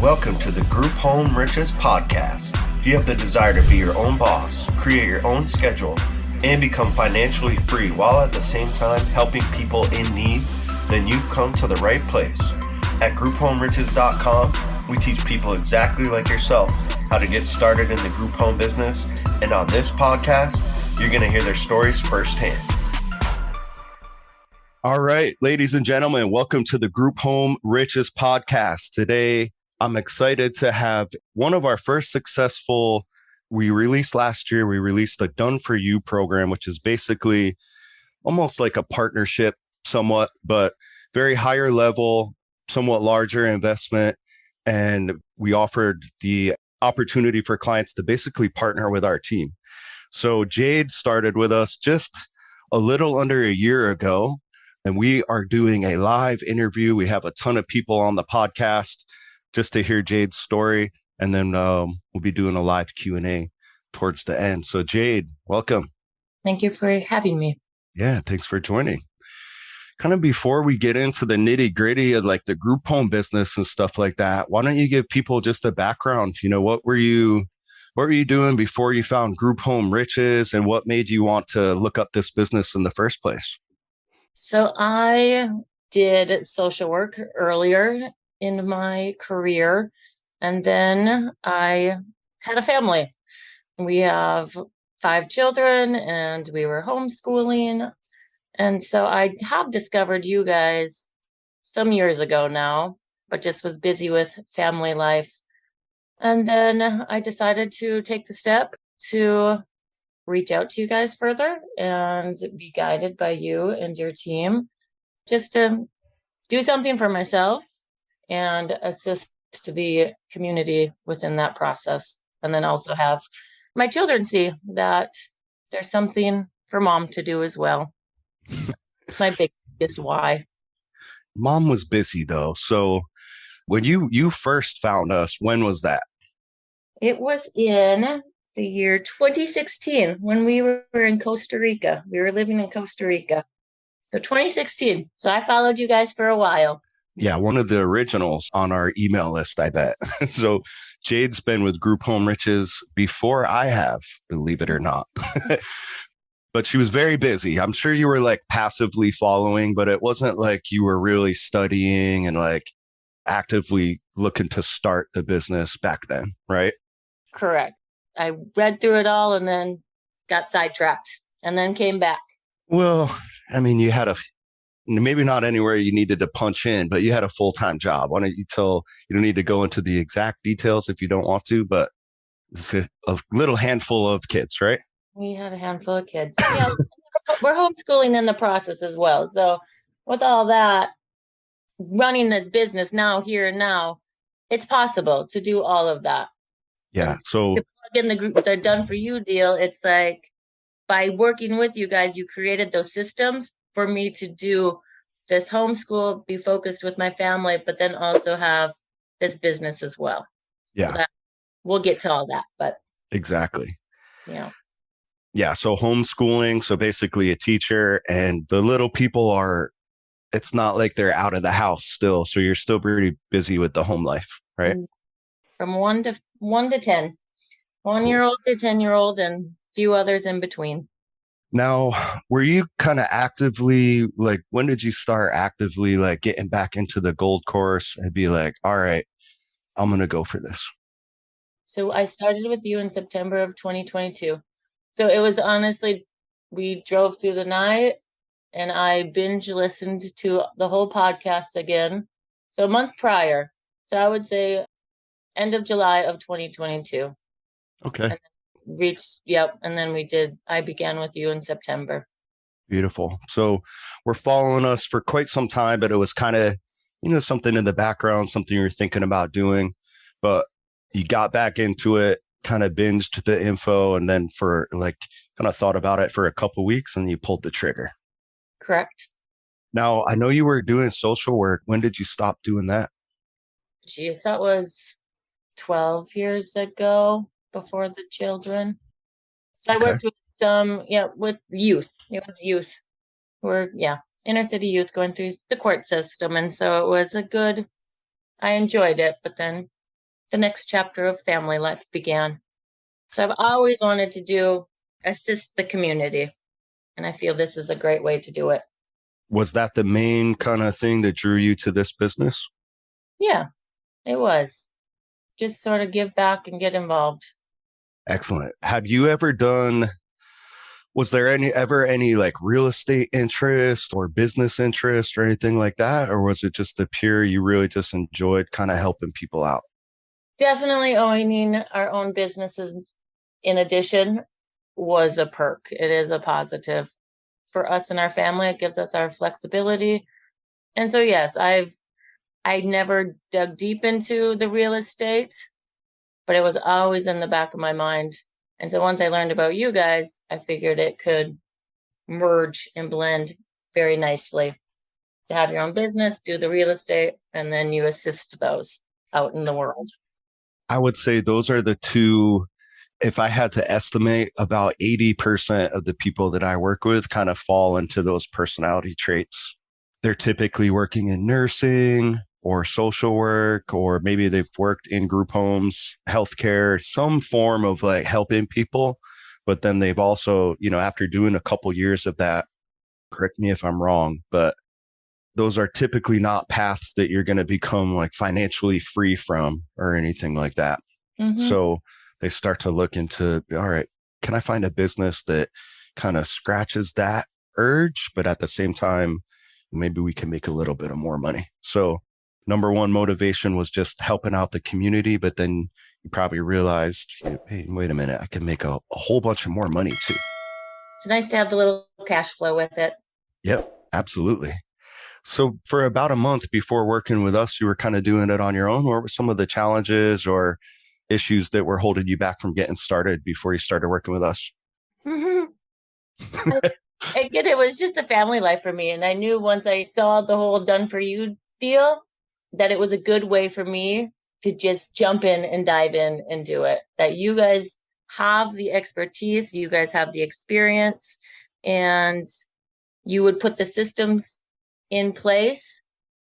Welcome to the Group Home Riches Podcast. If you have the desire to be your own boss, create your own schedule, and become financially free while at the same time helping people in need, then you've come to the right place. At grouphomeriches.com, we teach people exactly like yourself how to get started in the group home business. And on this podcast, you're going to hear their stories firsthand. All right, ladies and gentlemen, welcome to the Group Home Riches Podcast. Today, I'm excited to have one of our first successful, we released a Done For You program, which is basically almost like a partnership somewhat, but very higher level, somewhat larger investment. And we offered the opportunity for clients to basically partner with our team. So Jade started with us just a little under a year ago, and we are doing a live interview. We have a ton of people on the podcast just to hear Jade's story. And then we'll be doing a live Q&A towards the end. So Jade, welcome. Thank you for having me. Yeah, thanks for joining. Kind of before we get into the nitty gritty of like the group home business and stuff like that, why don't you give people just a background? You know, what were you doing before you found Group Home Riches, and what made you want to look up this business in the first place? So I did social work earlier in my career, and then I had a family. We have 5 children and we were homeschooling. And so I have discovered you guys some years ago now, but just was busy with family life. And then I decided to take the step to reach out to you guys further and be guided by you and your team, just to do something for myself and assist the community within that process. And then also have my children see that there's something for mom to do as well. My biggest why. Mom was busy though. So when you first found us, when was that? It was in the year 2016 when we were in Costa Rica. We were living in Costa Rica. So 2016. So I followed you guys for a while. Yeah, one of the originals on our email list, I bet. So Jade's been with Group Home Riches before I have, believe it or not. But she was very busy. I'm sure you were like passively following, but it wasn't like you were really studying and like actively looking to start the business back then, right? Correct. I read through it all and then got sidetracked and then came back. Well, I mean, you had maybe not anywhere you needed to punch in, but you had a full-time job. Why don't you don't need to go into the exact details if you don't want to, but it's a little handful of kids, right? We had a handful of kids. Yeah, we're homeschooling in the process as well. So with all that, running this business now, here and now, it's possible to do all of that. Yeah. So to plug in the Done For You deal, it's like by working with you guys, you created those systems for me to do this homeschool, be focused with my family, but then also have this business as well. Yeah. So we'll get to all that, but exactly. Yeah. Yeah. So homeschooling. So basically a teacher, and the little people it's not like they're out of the house still. So you're still pretty busy with the home life, right? From 1 to 10, 1-year-old to 10-year-old, and a few others in between. Now, were you kind of actively, like, when did you start actively like getting back into the gold course and be like, all right, I'm going to go for this? So I started with you in September of 2022. So it was honestly, we drove through the night and I binge listened to the whole podcast again. So a month prior. So I would say end of July of 2022. Okay. And then I began with you in September. Beautiful. So we're following us for quite some time, but it was kind of, something in the background, something you're thinking about doing, but you got back into it, kind of binged the info, and then for like kind of thought about it for a couple of weeks and you pulled the trigger. Correct. Now, I know you were doing social work. When did you stop doing that? Geez, that was 12 years ago, before the children. So I worked with with youth. It was youth inner city youth going through the court system. And so it was I enjoyed it, but then the next chapter of family life began. So I've always wanted to assist the community. And I feel this is a great way to do it. Was that the main kind of thing that drew you to this business? Yeah, it was. Just sort of give back and get involved. Excellent. Have you ever done, was there ever any like real estate interest or business interest or anything like that? Or was it just the pure, you really just enjoyed kind of helping people out? Definitely owning our own businesses in addition was a perk. It is a positive for us and our family. It gives us our flexibility. And so, yes, I never dug deep into the real estate, but it was always in the back of my mind. And so once I learned about you guys, I figured it could merge and blend very nicely to have your own business, do the real estate, and then you assist those out in the world. I would say those are the two. If I had to estimate, about 80% of the people that I work with kind of fall into those personality traits. They're typically working in nursing or social work, or maybe they've worked in group homes, healthcare, some form of like helping people. But then they've also, after doing a couple years of that, correct me if I'm wrong, but those are typically not paths that you're going to become like financially free from or anything like that. Mm-hmm. So they start to look into, all right, can I find a business that kind of scratches that urge, but at the same time, maybe we can make a little bit of more money. So number one motivation was just helping out the community, but then you probably realized, hey, wait a minute, I can make a whole bunch of more money too. It's nice to have the little cash flow with it. Yep, absolutely. So for about a month before working with us, you were kind of doing it on your own. What were some of the challenges or issues that were holding you back from getting started before you started working with us? Mm-hmm. Again, it was just a family life for me. And I knew once I saw the whole done for you deal, that it was a good way for me to just jump in and dive in and do it. That you guys have the expertise, you guys have the experience, and you would put the systems in place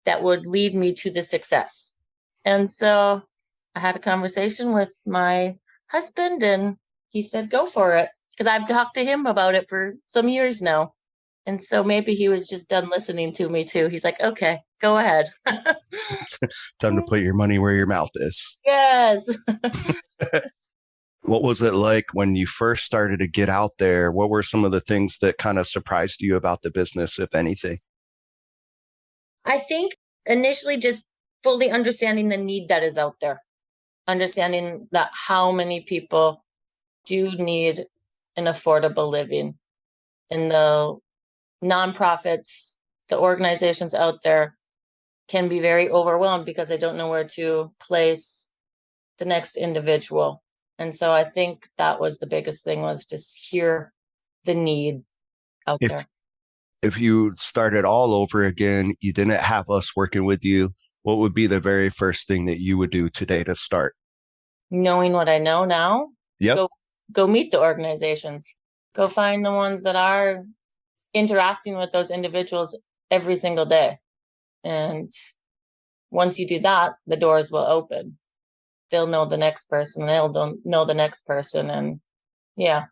that would lead me to the success. And so I had a conversation with my husband and he said, go for it. Because I've talked to him about it for some years now. And so maybe he was just done listening to me too. He's like, okay, go ahead. Time to put your money where your mouth is. Yes. What was it like when you first started to get out there? What were some of the things that kind of surprised you about the business, if anything? I think initially just fully understanding the need that is out there, understanding that how many people do need an affordable living, and the nonprofits, the organizations out there can be very overwhelmed because they don't know where to place the next individual. And so I think that was the biggest thing, was to hear the need out there. If you started all over again, you didn't have us working with you, what would be the very first thing that you would do today to start? Knowing what I know now, Yep. Go meet the organizations, go find the ones that are interacting with those individuals every single day. And once you do that, the doors will open. They'll know the next person, they'll know the next person. And yeah.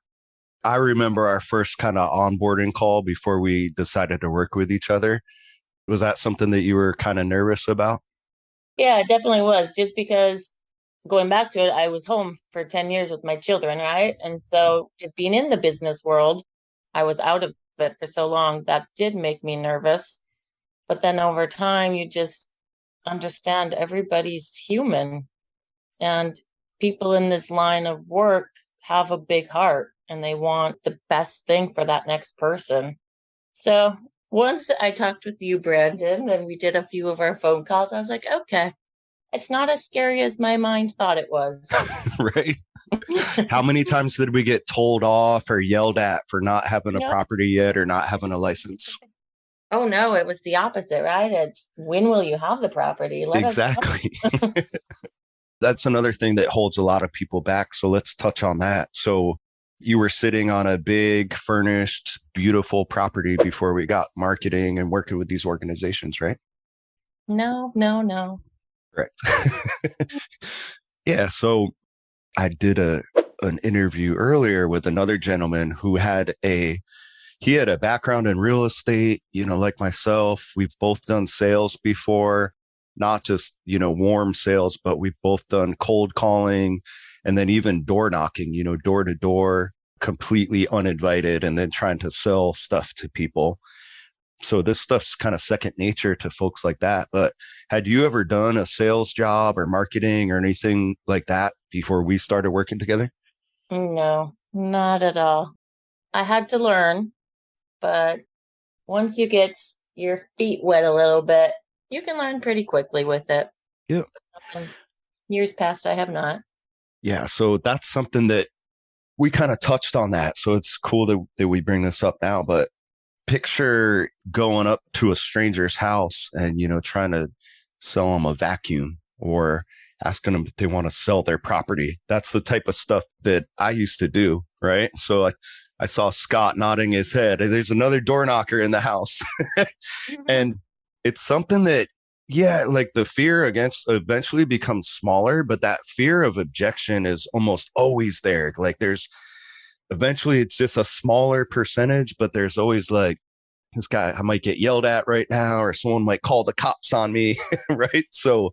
I remember our first kind of onboarding call before we decided to work with each other. Was that something that you were kind of nervous about? Yeah, it definitely was. Just because going back to it, I was home for 10 years with my children, right? And so just being in the business world, I was out of it for so long, that did make me nervous. But then over time, you just understand everybody's human. And people in this line of work have a big heart and they want the best thing for that next person. So once I talked with you, Brandon, and we did a few of our phone calls, I was like, okay, it's not as scary as my mind thought it was. Right. How many times did we get told off or yelled at for not having a property yet or not having a license? Oh, no, it was the opposite, right? It's, when will you have the property? Exactly. That's another thing that holds a lot of people back. So let's touch on that. So you were sitting on a big, furnished, beautiful property before we got marketing and working with these organizations, right? No. Right. Yeah. So I did an interview earlier with another gentleman who he had a background in real estate, like myself. We've both done sales before, not just, warm sales, but we've both done cold calling and then even door knocking, door to door, completely uninvited, and then trying to sell stuff to people. So this stuff's kind of second nature to folks like that. But had you ever done a sales job or marketing or anything like that before we started working together? No, not at all. I had to learn, but once you get your feet wet a little bit, you can learn pretty quickly with it. Yeah. In years past, I have not. Yeah. So that's something that we kind of touched on that. So it's cool that we bring this up now, but picture going up to a stranger's house and, trying to sell them a vacuum or asking them if they want to sell their property. That's the type of stuff that I used to do. Right. So I saw Scott nodding his head. There's another door knocker in the house. And it's something that, yeah, like the fear against eventually becomes smaller, but that fear of objection is almost always there. Like eventually it's just a smaller percentage, but there's always like, this guy, I might get yelled at right now, or someone might call the cops on me. Right. So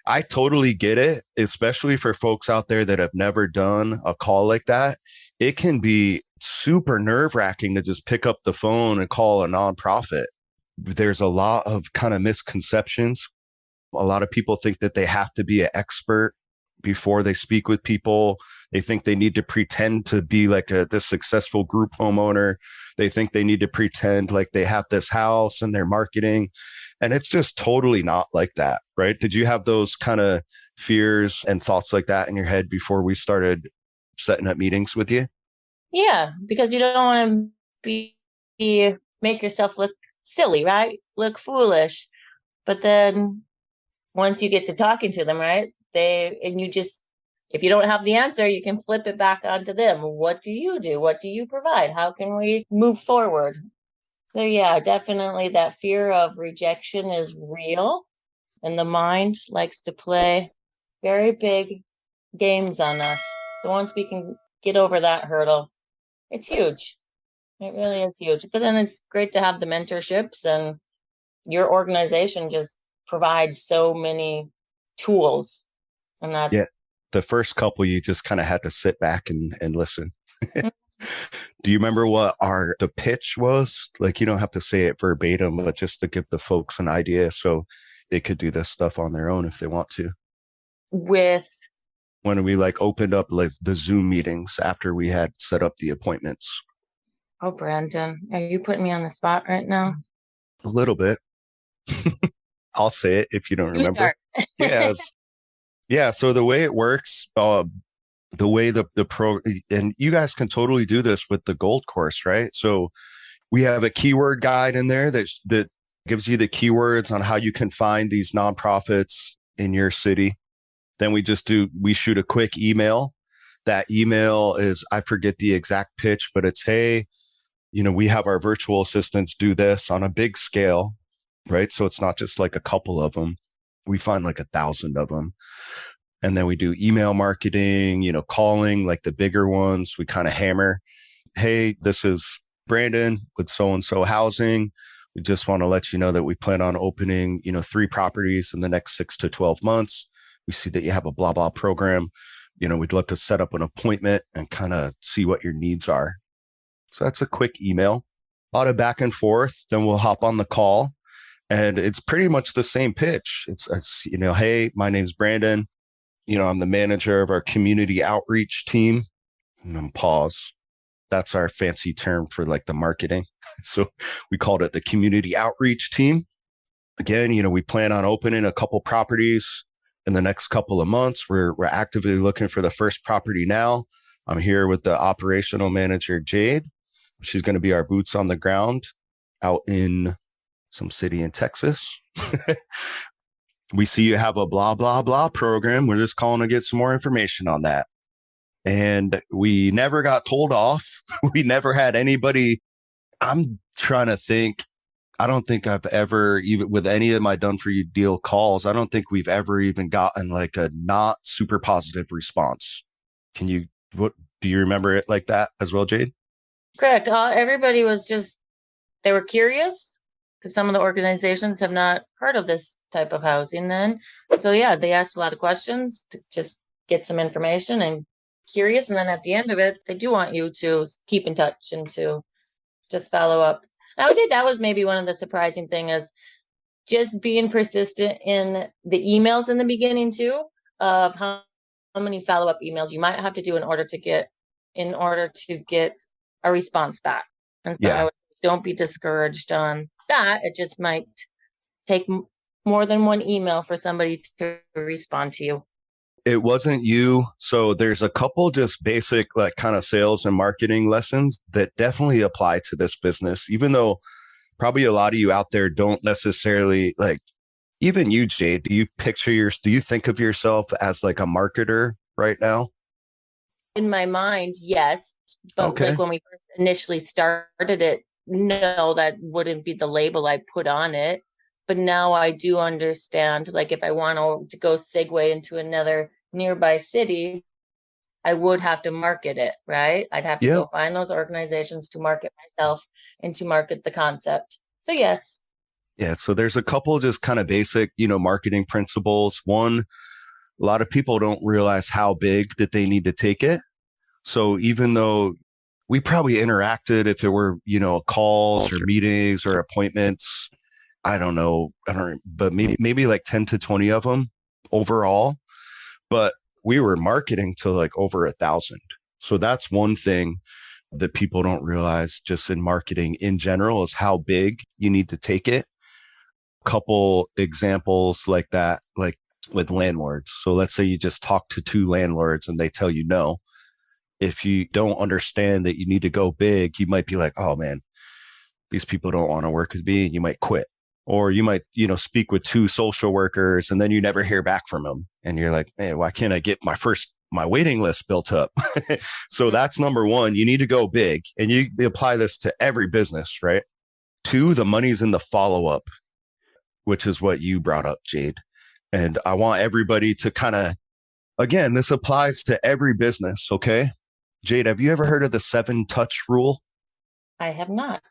I totally get it, especially for folks out there that have never done a call like that. It can be super nerve wracking to just pick up the phone and call a nonprofit. There's a lot of kind of misconceptions. A lot of people think that they have to be an expert before they speak with people. They think they need to pretend to be like this successful group homeowner. They think they need to pretend like they have this house and they're marketing. And it's just totally not like that, right? Did you have those kind of fears and thoughts like that in your head before we started setting up meetings with you? Yeah, because you don't want to make yourself look silly, right? Look foolish. But then once you get to talking to them, right? If you don't have the answer, you can flip it back onto them. What do you do? What do you provide? How can we move forward? So yeah, definitely that fear of rejection is real, and the mind likes to play very big games on us. So once we can get over that hurdle, it's huge. It really is huge. But then it's great to have the mentorships, and your organization just provides so many tools. And that Yeah. The first couple, you just kind of had to sit back and listen. Do you remember what the pitch was? Like, you don't have to say it verbatim, but just to give the folks an idea so they could do this stuff on their own if they want to. with When we like opened up like the Zoom meetings after we had set up the appointments. Oh, Brandon, are you putting me on the spot right now? A little bit. I'll say it if you don't You remember. start. Yeah. Yeah. So the way it works, the way the pro, and you guys can totally do this with the gold course, right? So we have a keyword guide in there that gives you the keywords on how you can find these nonprofits in your city. Then we shoot a quick email. That email is, I forget the exact pitch, but it's, hey, we have our virtual assistants do this on a big scale, right? So it's not just like a couple of them. We find like 1,000 of them. And then we do email marketing, calling like the bigger ones. We kind of hammer, hey, this is Brandon with so-and-so housing. We just want to let you know that we plan on opening, 3 properties in the next 6 to 12 months. We see that you have a blah, blah program. We'd love to set up an appointment and kind of see what your needs are. So that's a quick email, a lot of back and forth. Then we'll hop on the call and it's pretty much the same pitch. It's hey, my name's Brandon. I'm the manager of our community outreach team. And then pause. That's our fancy term for like the marketing. So we called it the community outreach team. Again, we plan on opening a couple properties in the next couple of months. We're actively looking for the first property now. I'm here with the operational manager, Jade. She's going to be our boots on the ground out in some city in Texas. We see you have a blah, blah, blah program. We're just calling to get some more information on that. And we never got told off. We never had anybody. I'm trying to think. I don't think I've ever, even with any of my done for you deal calls, I don't think we've ever even gotten like a not super positive response. Can you, what do you remember it like that as well, Jade? Correct. Everybody was just, they were curious because some of the organizations have not heard of this type of housing then. So yeah, they asked a lot of questions to just get some information and curious. And then at the end of it, they do want you to keep in touch and to just follow up. I would say that was maybe one of the surprising thing is just being persistent in the emails in the beginning too, of how many follow-up emails you might have to do in order to get a response back. And so I Yeah. would don't be discouraged on that. It just might take more than one email for somebody to respond to you. It wasn't you. So there's a couple just basic, like kind of sales and marketing lessons that definitely apply to this business, even though probably a lot of you out there don't necessarily like, even you, Jade, do you think of yourself as like a marketer right now? In my mind, yes, but Okay. like when we first initially started it, no, that wouldn't be the label I put on it. But now I do understand, like if I want to go segue into another nearby city, I would have to market it, right? I'd have to Yeah. go find those organizations to market myself and to market the concept. So yes. Yeah. So there's a couple just kind of basic, marketing principles. One, a lot of people don't realize how big that they need to take it. So even though we probably interacted, if it were, calls or meetings or appointments, I don't know, but maybe like 10 to 20 of them overall, but we were marketing to like over 1,000. So that's one thing that people don't realize just in marketing in general is how big you need to take it. Couple examples like that, like with landlords. So let's say you just talk to two landlords and they tell you no. If you don't understand that you need to go big, you might be like, oh man, these people don't want to work with me, and you might quit. Or you might, speak with two social workers and then you never hear back from them. And you're like, man, why can't I get my waiting list built up? So that's number one. You need to go big, and you apply this to every business, right? Two, the money's in the follow up, which is what you brought up, Jade. And I want everybody to kind of, again, this applies to every business. Okay. Jade, have you ever heard of the 7-touch rule? I have not.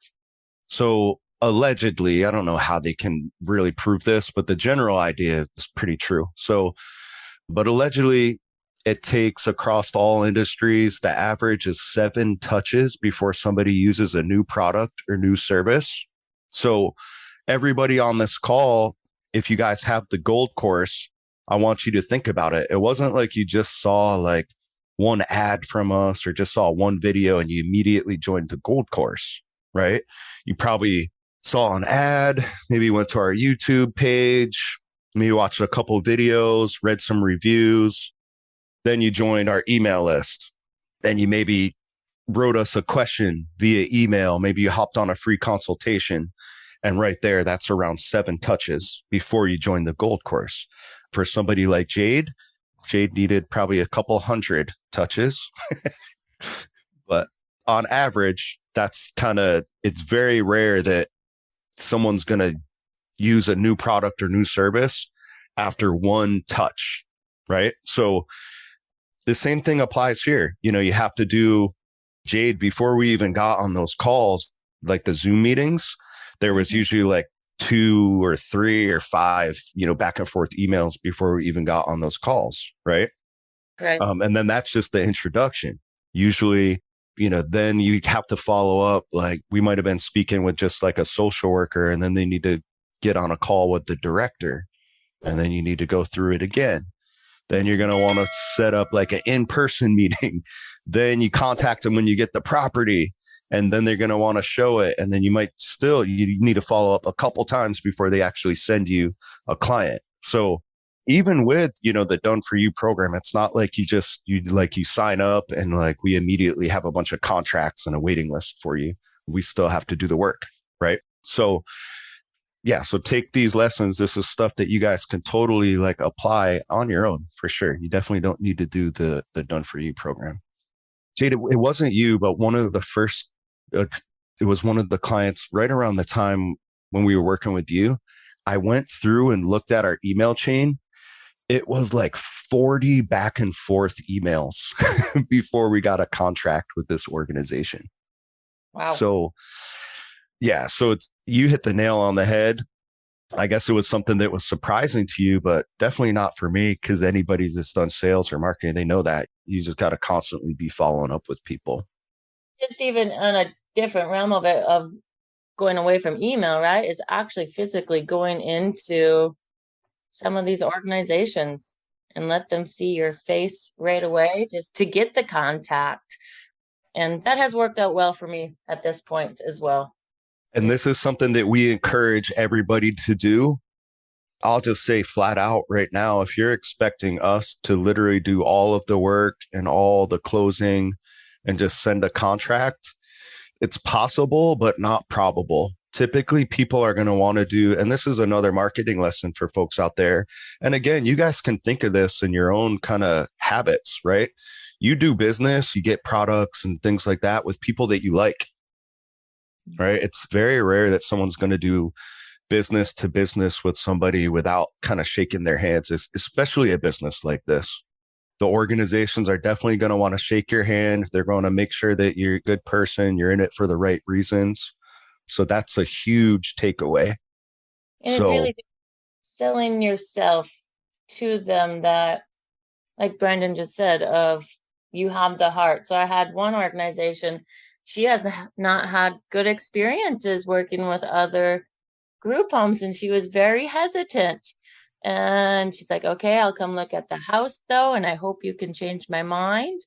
So allegedly, I don't know how they can really prove this, but the general idea is pretty true. So, but allegedly, it takes across all industries, the average is 7 touches before somebody uses a new product or new service. So everybody on this call, if you guys have the gold course, I want you to think about it. It wasn't like you just saw like one ad from us or just saw one video and you immediately joined the gold course, right? You probably saw an ad, maybe went to our YouTube page, maybe watched a couple of videos, read some reviews, then you joined our email list. Then you maybe wrote us a question via email. Maybe you hopped on a free consultation. And right there, that's around 7 touches before you join the gold course. For somebody like Jade, Jade needed probably a couple hundred touches. But on average, it's very rare that someone's going to use a new product or new service after one touch, right? So the same thing applies here. You have to do, Jade, before we even got on those calls, like the Zoom meetings, there was usually like 2 or 3 or 5, back and forth emails before we even got on those calls. Right. Right. And then that's just the introduction. Usually, then you have to follow up. Like we might've been speaking with just like a social worker, and then they need to get on a call with the director, and then you need to go through it again. Then you're going to want to set up like an in-person meeting. Then you contact them when you get the property, and then they're going to want to show it. And then you need to follow up a couple times before they actually send you a client. So even with, the done for you program, it's not like you sign up and like we immediately have a bunch of contracts and a waiting list for you. We still have to do the work. Right. So yeah, so take these lessons. This is stuff that you guys can totally like apply on your own for sure. You definitely don't need to do the done for you program. Jade, it wasn't you, but one of the first, it was one of the clients right around the time when we were working with you, I went through and looked at our email chain. It was like 40 back and forth emails before we got a contract with this organization. Wow. So, yeah, so you hit the nail on the head. I guess it was something that was surprising to you, but definitely not for me, because anybody that's done sales or marketing, they know that you just got to constantly be following up with people. Just even on a different realm of it, of going away from email, right, is actually physically going into some of these organizations and let them see your face right away just to get the contact. And that has worked out well for me at this point as well. And this is something that we encourage everybody to do. I'll just say flat out right now, if you're expecting us to literally do all of the work and all the closing and just send a contract, it's possible, but not probable. Typically, people are going to want to do, and this is another marketing lesson for folks out there. And again, you guys can think of this in your own kind of habits, right? You do business, you get products and things like that with people that you like, right? It's very rare that someone's going to do business to business with somebody without kind of shaking their hands, especially a business like this. The organizations are definitely going to want to shake your hand. They're going to make sure that you're a good person, you're in it for the right reasons. So that's a huge takeaway. And it's So really selling yourself to them, that, like Brandon just said, of you have the heart. So I had one organization, she has not had good experiences working with other group homes, and she was very hesitant. And she's like, okay, I'll come look at the house though, and I hope you can change my mind.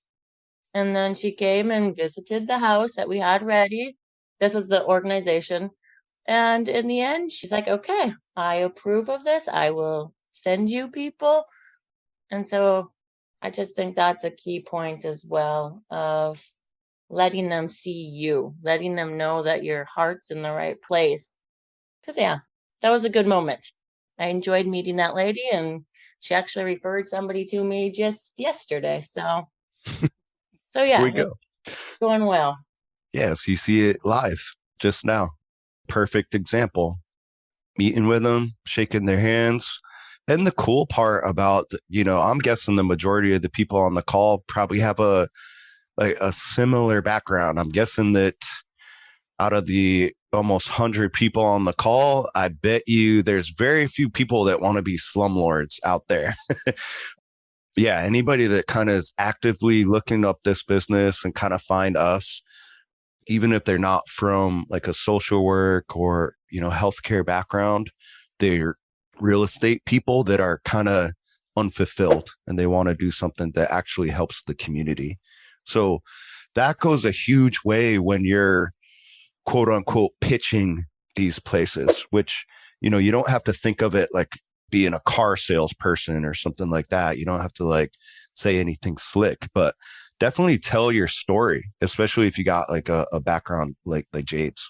And then she came and visited the house that we had ready. This was the organization. And in the end, she's like, okay, I approve of this. I will send you people. And so I just think that's a key point as well, of letting them see you, letting them know that your heart's in the right place. Because, yeah, that was a good moment. I enjoyed meeting that lady, and she actually referred somebody to me just yesterday. So here we yeah, go. it's going well. Yes, you see it live just now. Perfect example. Meeting with them, shaking their hands. And the cool part about, I'm guessing the majority of the people on the call probably have a similar background. I'm guessing that out of the almost 100 people on the call, I bet you there's very few people that want to be slumlords out there. Yeah, anybody that kind of is actively looking up this business and kind of find us, even if they're not from like a social work or, healthcare background, they're real estate people that are kind of unfulfilled and they want to do something that actually helps the community. So that goes a huge way when you're quote unquote pitching these places, which, you don't have to think of it like being a car salesperson or something like that. You don't have to like say anything slick, but definitely tell your story, especially if you got like a background like Jade's.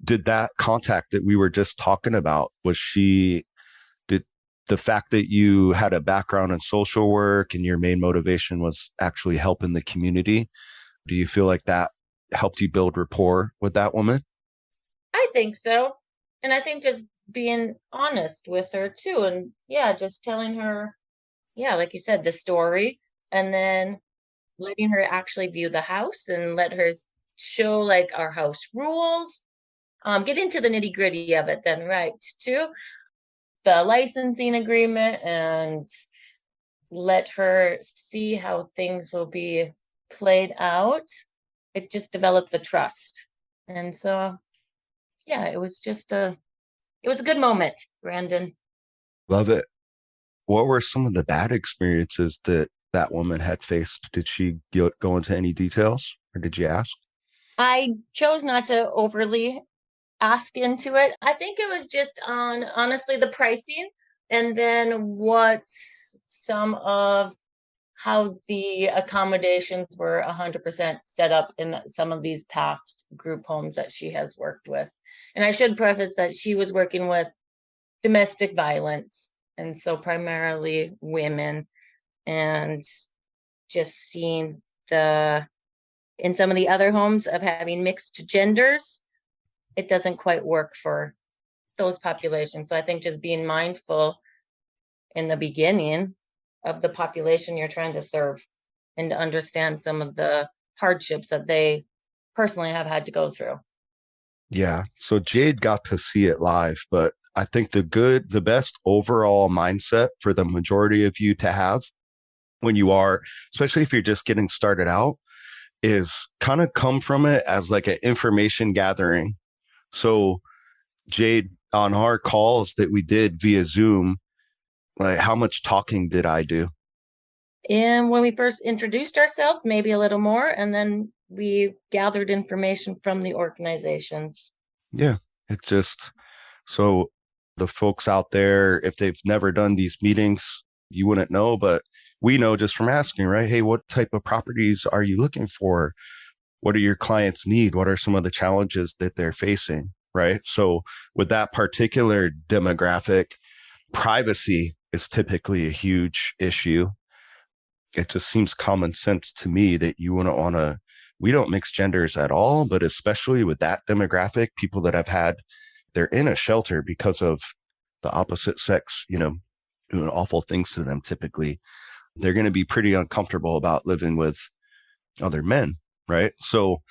Did that contact that we were just talking about, did the fact that you had a background in social work and your main motivation was actually helping the community, do you feel like that helped you build rapport with that woman? I think so. And I think just being honest with her too. And yeah, just telling her, yeah, like you said, the story, and then letting her actually view the house and let her show like our house rules. Get into the nitty gritty of it then, right? Too. The licensing agreement, and let her see how things will be played out. It just develops a trust. And so, yeah, it was a good moment, Brandon. Love it. What were some of the bad experiences that that woman had faced? Did she go into any details or did you ask? I chose not to overly ask into it. I think it was just on, honestly, the pricing, and then what some of how the accommodations were 100% set up in some of these past group homes that she has worked with. And I should preface that she was working with domestic violence, and so primarily women, and just seeing the in some of the other homes of having mixed genders, it doesn't quite work for those populations. So I think just being mindful in the beginning of the population you're trying to serve and to understand some of the hardships that they personally have had to go through. Yeah. So Jade got to see it live, but I think the best overall mindset for the majority of you to have when you are, especially if you're just getting started out, is kind of come from it as like an information gathering. So Jade, on our calls that we did via Zoom, like how much talking did I do? And when we first introduced ourselves, maybe a little more, and then we gathered information from the organizations. Yeah. It just, so the folks out there, if they've never done these meetings, you wouldn't know, but we know just from asking, right? Hey, what type of properties are you looking for? What do your clients need? What are some of the challenges that they're facing? Right. So with that particular demographic, privacy is typically a huge issue. It just seems common sense to me that you wouldn't want to, we don't mix genders at all, but especially with that demographic, people that have had, they're in a shelter because of the opposite sex, doing awful things to them typically. They're going to be pretty uncomfortable about living with other men. Right. So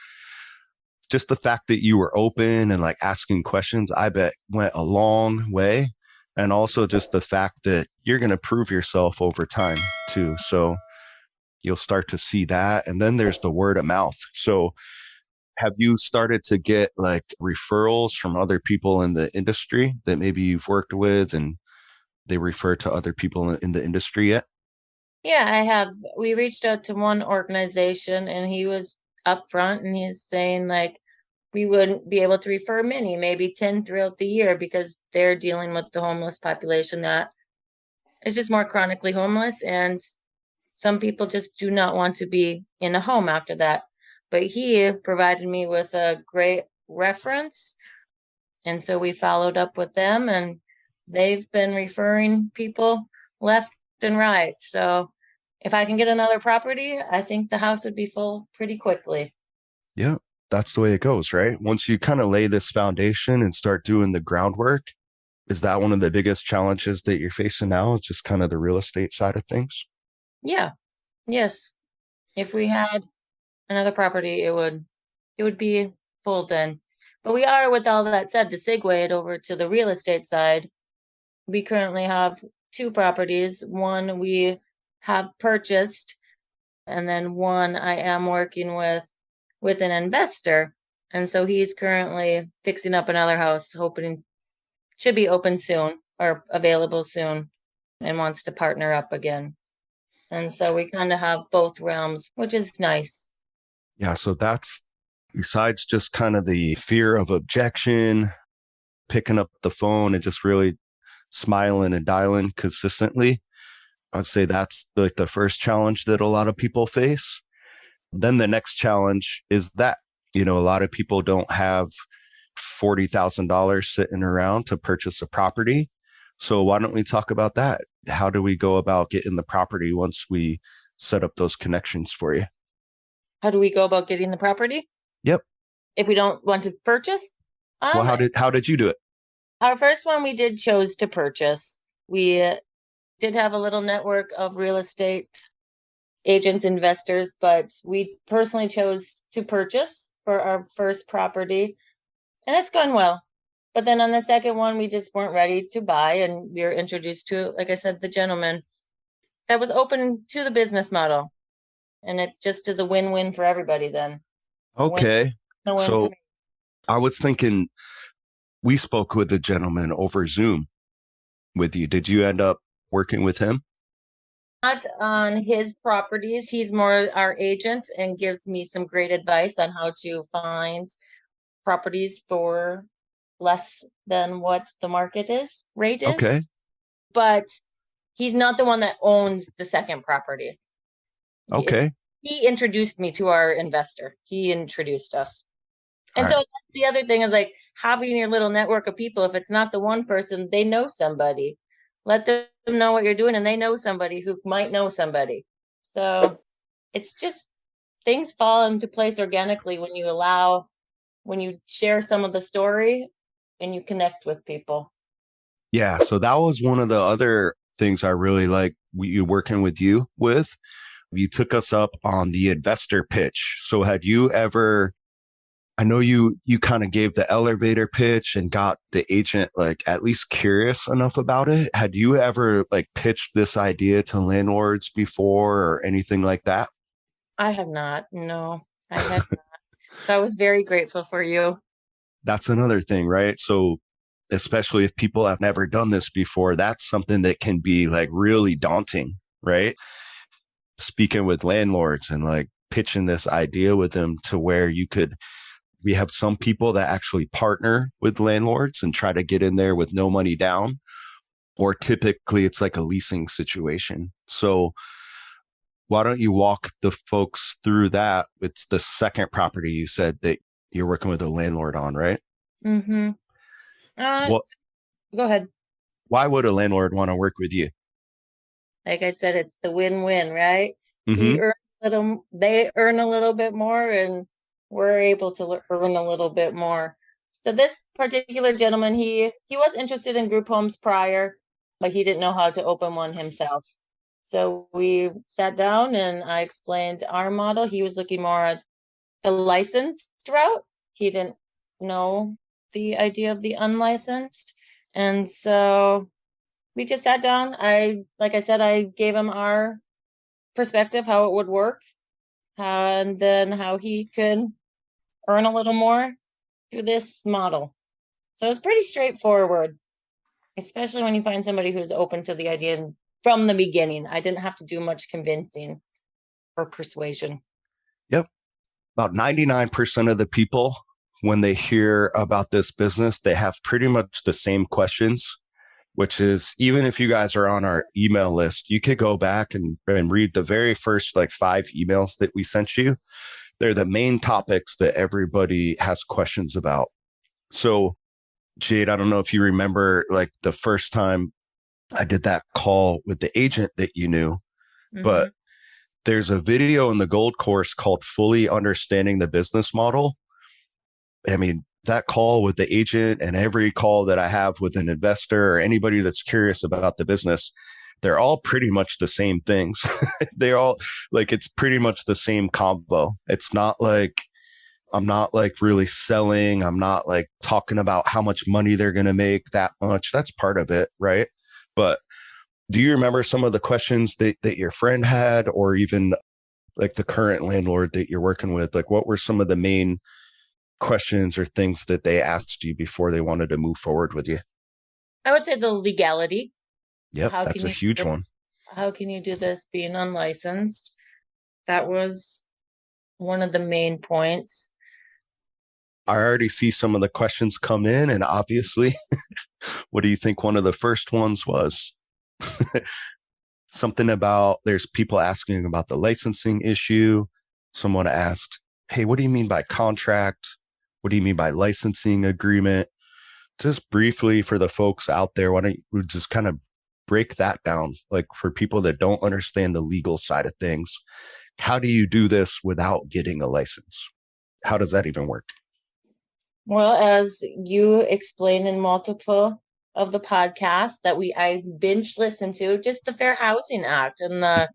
just the fact that you were open and like asking questions, I bet went a long way. And also just the fact that you're going to prove yourself over time too. So you'll start to see that. And then there's the word of mouth. So have you started to get like referrals from other people in the industry that maybe you've worked with and they refer to other people in the industry yet? Yeah, I have. We reached out to one organization and he was upfront and he's saying like we wouldn't be able to refer many, maybe 10 throughout the year because they're dealing with the homeless population that is just more chronically homeless. And some people just do not want to be in a home after that. But he provided me with a great reference. And so we followed up with them and they've been referring people left and right. So if I can get another property, I think the house would be full pretty quickly. Yeah, that's the way it goes, right? Once you kind of lay this foundation and start doing the groundwork, is that one of the biggest challenges that you're facing now? It's just kind of the real estate side of things. Yeah. Yes. If we had another property, it would be full then. But we are, with all that said, to segue it over to the real estate side. We currently have two properties. One we have purchased, and then one I am working with an investor. And so he's currently fixing up another house, hoping should be open soon or available soon, and wants to partner up again. And so we kind of have both realms, which is nice. Yeah. So that's besides just kind of the fear of objection, picking up the phone and just really smiling and dialing consistently. I'd say that's like the first challenge that a lot of people face. Then the next challenge is that, a lot of people don't have $40,000 sitting around to purchase a property. So why don't we talk about that? How do we go about getting the property once we set up those connections for you? How do we go about getting the property Yep. if we don't want to purchase? Well, Um, how did you do it? our first one we did chose to purchase. We did have a little network of real estate agents, investors, but we personally chose to purchase for our first property, and it's gone well. But then on the second one, we just weren't ready to buy, and we were introduced to, like I said, the gentleman that was open to the business model, and it just is a win-win for everybody. Then a win, Okay. a win for So me. I was thinking we spoke with the gentleman over Zoom with you. Did you end up working with him? Not on his properties. He's more our agent and gives me some great advice on how to find properties for less than what the market rate is. Okay. But he's not the one that owns the second property. It's Okay. he introduced me to our investor. He introduced us. All And so right. that's the other thing is like having your little network of people. If it's not the one person, they know somebody. Let them know what you're doing and they know somebody who might know somebody. So it's just things fall into place organically when you share some of the story and you connect with people. Yeah. So that was one of the other things I really like you working with you with. You took us up on the investor pitch. So had you ever, I know you kind of gave the elevator pitch and got the agent like at least curious enough about it. Had you ever like pitched this idea to landlords before or anything like that? I have not. No, I had not. So I was very grateful for you. That's another thing, right? So especially if people have never done this before, that's something that can be like really daunting, right? Speaking with landlords and like pitching this idea with them to where we have some people that actually partner with landlords and try to get in there with no money down, or typically it's like a leasing situation. So why don't you walk the folks through that? It's the second property you said that you're working with a landlord on, right? Mm-hmm. What, Go ahead. why would a landlord want to work with you? Like I said, it's the win-win, right? Mm-hmm. They earn a little bit more, and we're able to earn a little bit more. So this particular gentleman, he was interested in group homes prior, but he didn't know how to open one himself. So we sat down and I explained our model. He was looking more at the licensed route. He didn't know the idea of the unlicensed. And so we just sat down. Like I said, I gave him our perspective, how it would work, and then how he could earn a little more through this model. So it's pretty straightforward, especially when you find somebody who's open to the idea from the beginning. I didn't have to do much convincing or persuasion. Yep. About 99% of the people, when they hear about this business, they have pretty much the same questions, which is even if you guys are on our email list, you could go back and read the very first like 5 emails that we sent you. They're the main topics that everybody has questions about. So, Jade, I don't know if you remember like the first time I did that call with the agent that you knew, but there's a video in the Gold course called Fully Understanding the Business Model. I mean, that call with the agent and every call that I have with an investor or anybody that's curious about the business, they're all pretty much the same things. They're all like, it's pretty much the same combo. It's not like, I'm not like really selling. I'm not like talking about how much money they're going to make that much. That's part of it. Right. But do you remember some of the questions that your friend had, or even like the current landlord that you're working with? Like, what were some of the main questions or things that they asked you before they wanted to move forward with you? I would say the legality. Yep, that's a huge one. How can you do this being unlicensed? That was one of the main points. I already see some of the questions come in, and obviously, what do you think one of the first ones was? Something about there's people asking about the licensing issue. Someone asked, hey, what do you mean by contract? What do you mean by licensing agreement? Just briefly for the folks out there, why don't you just kind of break that down? Like for people that don't understand the legal side of things, how do you do this without getting a license? How does that even work? Well, as you explained in multiple of the podcasts that I binge listened to, just the Fair Housing Act and the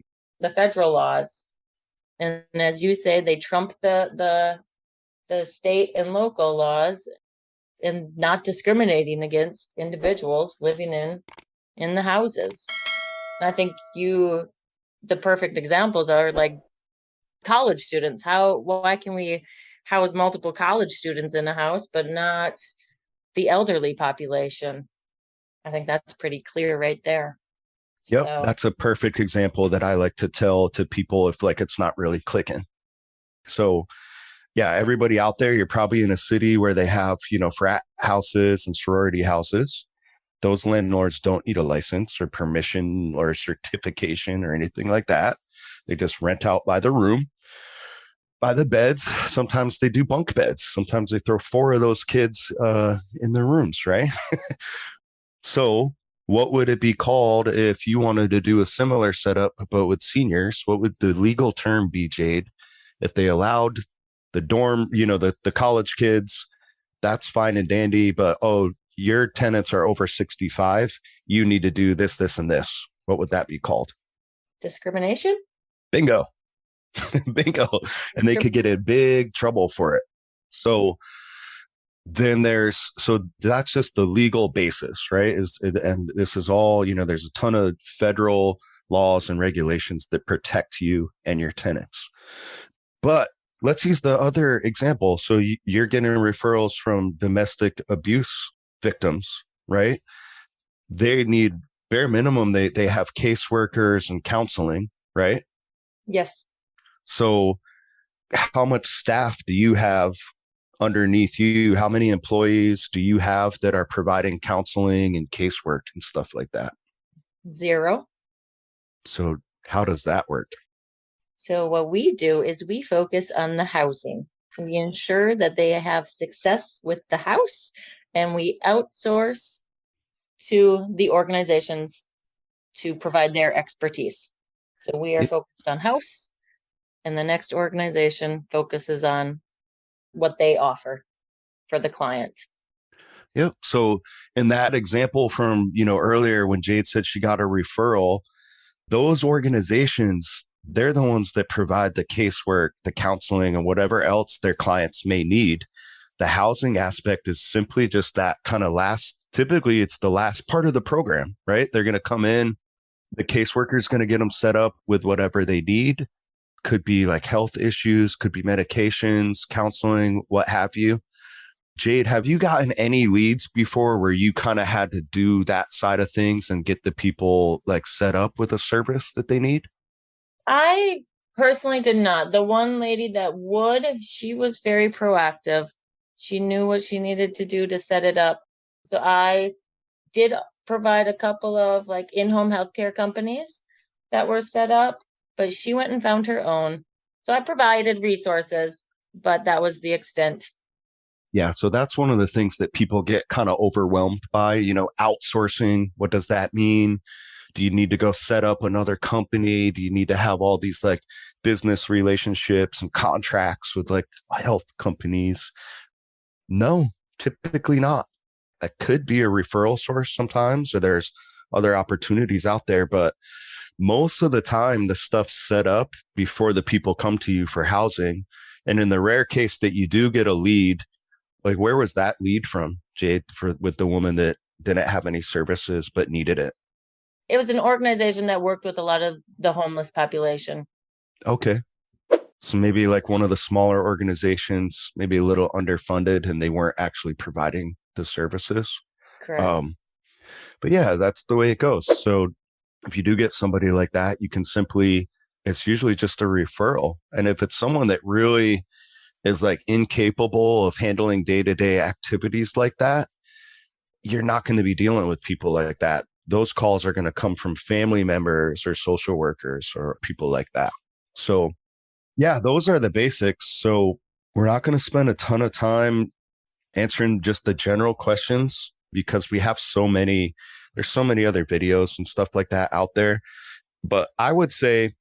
federal laws. And as you say, they trump the state and local laws and not discriminating against individuals living in the houses. And I think the perfect examples are like college students. Why can we house multiple college students in a house, but not the elderly population? I think that's pretty clear right there. Yep, So that's a perfect example that I like to tell to people if like it's not really clicking. So yeah, everybody out there, you're probably in a city where they have, frat houses and sorority houses. Those landlords don't need a license or permission or certification or anything like that. They just rent out by the room, by the beds. Sometimes they do bunk beds. Sometimes they throw 4 of those kids in their rooms, right? So what would it be called if you wanted to do a similar setup, but with seniors? What would the legal term be, Jade, if they allowed the dorm, the college kids that's fine and dandy, but oh, your tenants are over 65. You need to do this, this, and this. What would that be called? Discrimination? Bingo. Bingo. And they could get in big trouble for it. So so that's just the legal basis, right? And this is all, there's a ton of federal laws and regulations that protect you and your tenants. But let's use the other example. So you're getting referrals from domestic abuse victims, right? They need bare minimum. They have caseworkers and counseling, right? Yes. So how much staff do you have underneath you? How many employees do you have that are providing counseling and casework and stuff like that? 0. So how does that work? So what we do is we focus on the housing. We ensure that they have success with the house, and we outsource to the organizations to provide their expertise. So we are focused on house, and the next organization focuses on what they offer for the client. Yep. So in that example from, earlier when Jade said she got a referral, those organizations, they're the ones that provide the casework, the counseling, and whatever else their clients may need. The housing aspect is simply just that kind of typically it's the last part of the program, right? They're going to come in, the caseworker is going to get them set up with whatever they need. Could be like health issues, could be medications, counseling, what have you. Jade, have you gotten any leads before where you kind of had to do that side of things and get the people like set up with a service that they need? I personally did not. The one lady that would, she was very proactive. She knew what she needed to do to set it up. So I did provide a couple of like in-home healthcare companies that were set up, but she went and found her own. So I provided resources, but that was the extent. Yeah. So that's one of the things that people get kind of overwhelmed by, outsourcing. What does that mean? Do you need to go set up another company? Do you need to have all these like business relationships and contracts with like health companies? No, typically not. That could be a referral source sometimes, or there's other opportunities out there. But most of the time, the stuff's set up before the people come to you for housing. And in the rare case that you do get a lead, like where was that lead from, Jade, with the woman that didn't have any services but needed it? It was an organization that worked with a lot of the homeless population. Okay. So maybe like one of the smaller organizations, maybe a little underfunded, and they weren't actually providing the services. Correct. But yeah, that's the way it goes. So if you do get somebody like that, you can it's usually just a referral. And if it's someone that really is like incapable of handling day-to-day activities like that, you're not going to be dealing with people like that. Those calls are going to come from family members or social workers or people like that. So yeah, those are the basics. So we're not going to spend a ton of time answering just the general questions because we have there's so many other videos and stuff like that out there. But I always say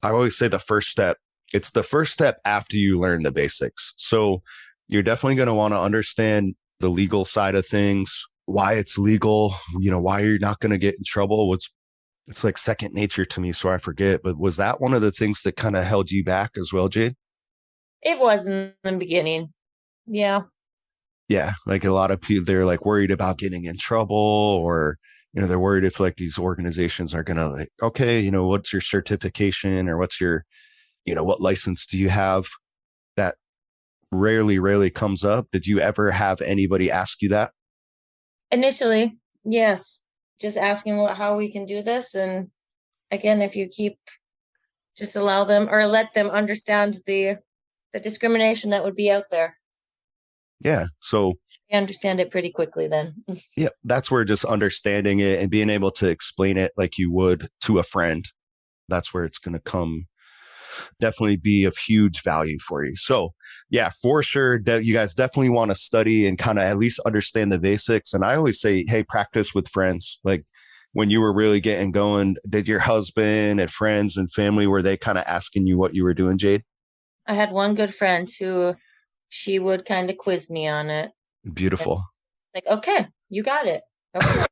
the first step, it's the first step after you learn the basics. So you're definitely going to want to understand the legal side of things, why it's legal, why you're not going to get in trouble. It's like second nature to me, so I forget. But was that one of the things that kind of held you back as well, Jade? It was in the beginning. Yeah. Yeah, like a lot of people, they're like worried about getting in trouble, or they're worried if like these organizations are gonna like, okay, what's your certification, or what's your, what license do you have? That rarely comes up. Did you ever have anybody ask you that? Initially, yes. Just asking how we can do this. And again, if you just allow them or let them understand the discrimination that would be out there. Yeah. So I understand it pretty quickly then. yeah, that's where just understanding it and being able to explain it like you would to a friend, that's where it's going to definitely be of huge value for you. So yeah, for sure, you guys definitely want to study and kind of at least understand the basics. And I always say, hey, practice with friends. Like when you were really getting going, did your husband and friends and family, were they kind of asking you what you were doing, Jade? I had one good friend who she would kind of quiz me on it. Beautiful. Like, okay, you got it. Okay.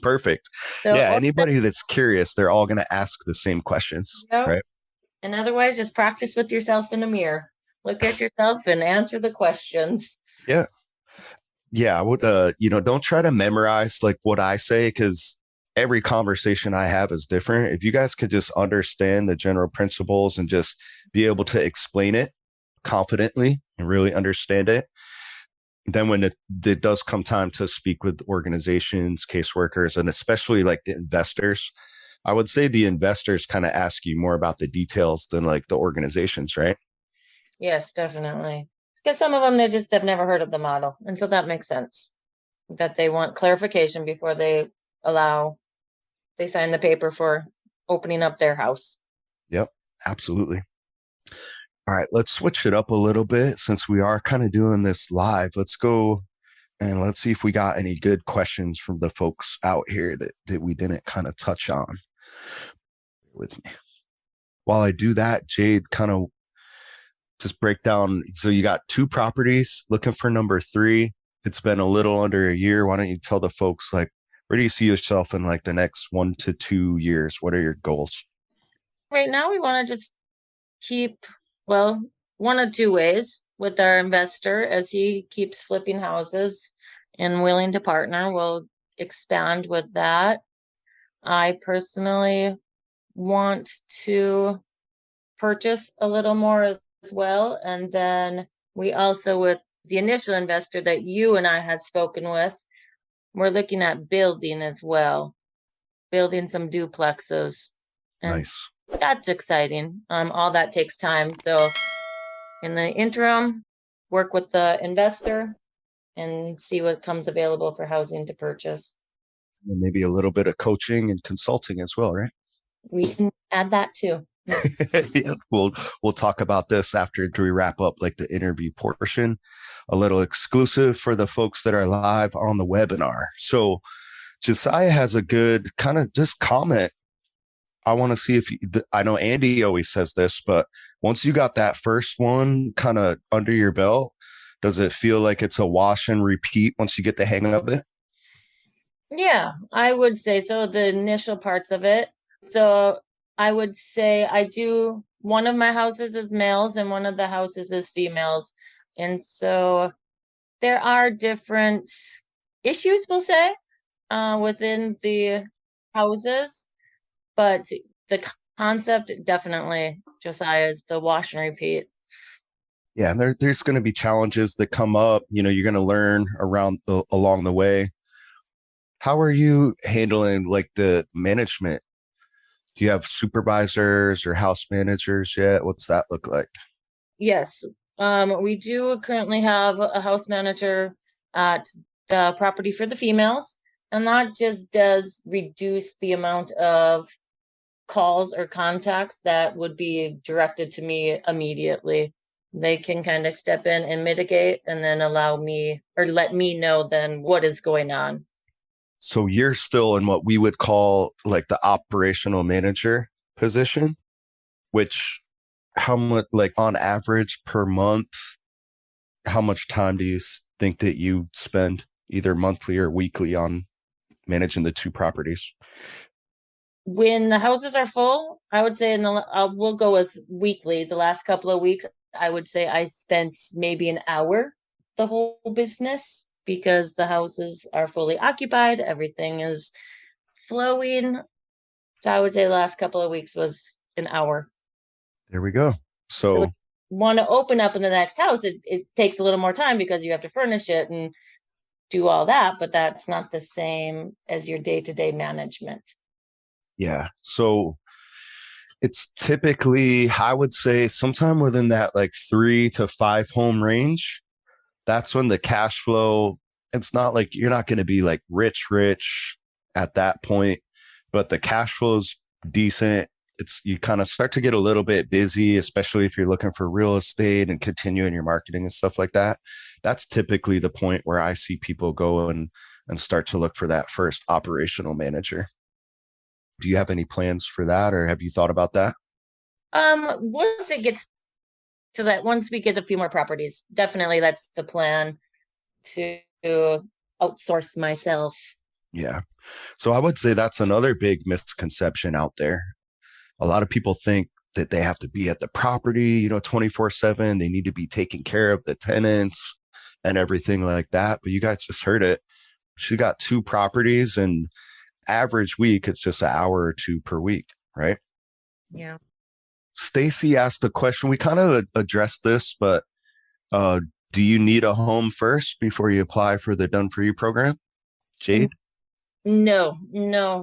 Perfect. So, Yeah. Anybody that's curious, they're all going to ask the same questions, right? and otherwise, just practice with yourself in the mirror. Look at yourself and answer the questions. Yeah. Yeah. I would, don't try to memorize like what I say because every conversation I have is different. If you guys could just understand the general principles and just be able to explain it confidently and really understand it, then when it does come time to speak with organizations, caseworkers, and especially like the investors, I would say the investors kind of ask you more about the details than like the organizations, right? Yes, definitely. Because some of them, they just have never heard of the model. And so that makes sense that they want clarification before they sign the paper for opening up their house. Yep, absolutely. All right, let's switch it up a little bit since we are kind of doing this live. Let's go and let's see if we got any good questions from the folks out here that we didn't kind of touch on with me. While I do that, Jade, kind of just break down. So you got 2 properties looking for number 3. It's been a little under a year. Why don't you tell the folks like, where do you see yourself in like the next 1 to 2 years? What are your goals? Right now, we want to just keep, well, one of two ways with our investor as he keeps flipping houses and willing to partner. We'll expand with that. I personally want to purchase a little more as well. And then we also, with the initial investor that you and I had spoken with, we're looking at building as well, building some duplexes. And Nice. that's exciting. All that takes time. So in the interim, work with the investor and see what comes available for housing to purchase. And maybe a little bit of coaching and consulting as well, right? We can add that too. Yeah, we'll talk about this after we wrap up like the interview portion, a little exclusive for the folks that are live on the webinar. So Josiah has a good kind of just comment. I want to see if I know Andy always says this, but once you got that first one kind of under your belt, does it feel like it's a wash and repeat once you get the hang of it? Yeah, I would say so. The initial parts of it. So I would say I do, one of my houses is males and one of the houses is females. And so there are different issues, we'll say, within the houses, but the concept definitely, Josiah, is the wash and repeat. Yeah, and there's going to be challenges that come up. You're going to learn along the way. How are you handling like the management? Do you have supervisors or house managers yet? What's that look like? Yes, we do currently have a house manager at the property for the females, and that just does reduce the amount of calls or contacts that would be directed to me immediately. They can kind of step in and mitigate and then allow me or let me know then what is going on. So you're still in what we would call like the operational manager position, which how much like on average per month, how much time do you think that you spend either monthly or weekly on managing the 2 properties? When the houses are full, I would say we'll go with weekly. The last couple of weeks, I would say I spent maybe an hour the whole business because the houses are fully occupied. Everything is flowing. So I would say the last couple of weeks was an hour. There we go. So So want to open up in the next house, it takes a little more time because you have to furnish it and do all that, but that's not the same as your day-to-day management. yeah. So it's typically, I would say, sometime within that like 3 to 5 home range. That's when the cash flow, it's not like you're not going to be like rich at that point, but the cash flow is decent. You kind of start to get a little bit busy, especially if you're looking for real estate and continuing your marketing and stuff like that. That's typically the point where I see people go and start to look for that first operational manager. Do you have any plans for that, or have you thought about that? Once it gets to that, once we get a few more properties, definitely that's the plan. to outsource myself. Yeah. So I would say that's another big misconception out there. A lot of people think that they have to be at the property, 24/7. They need to be taking care of the tenants and everything like that. But you guys just heard it. She got 2 properties, and average week, it's just an hour or 2 per week, right? Yeah. Stacy asked a question. We kind of addressed this, but uh, do you need a home first before you apply for the Done For You program? Jade? No,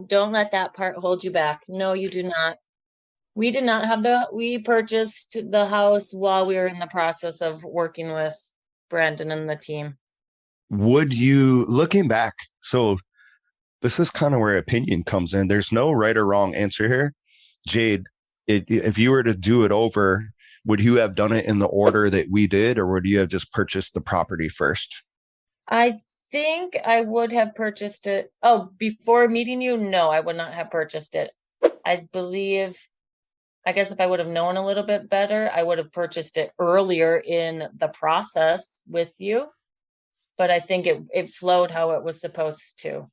don't let that part hold you back. No, you do not. We did not have we purchased the house while we were in the process of working with Brandon and the team. Would you, looking back, so this is kind of where opinion comes in. There's no right or wrong answer here. Jade, if you were to do it over, would you have done it in the order that we did, or would you have just purchased the property first? I think I would have purchased it. Oh, before meeting you, no, I would not have purchased it. I believe, I guess if I would have known a little bit better, I would have purchased it earlier in the process with you. But I think it flowed how it was supposed to.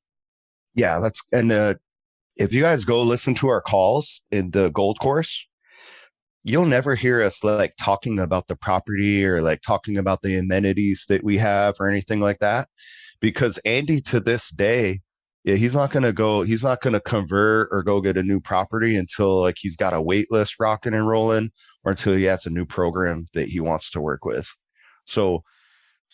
Yeah, and if you guys go listen to our calls in the gold course, you'll never hear us like talking about the property or like talking about the amenities that we have or anything like that. Because Andy, to this day, yeah, he's not going to convert or go get a new property until like he's got a wait list rocking and rolling, or until he has a new program that he wants to work with. So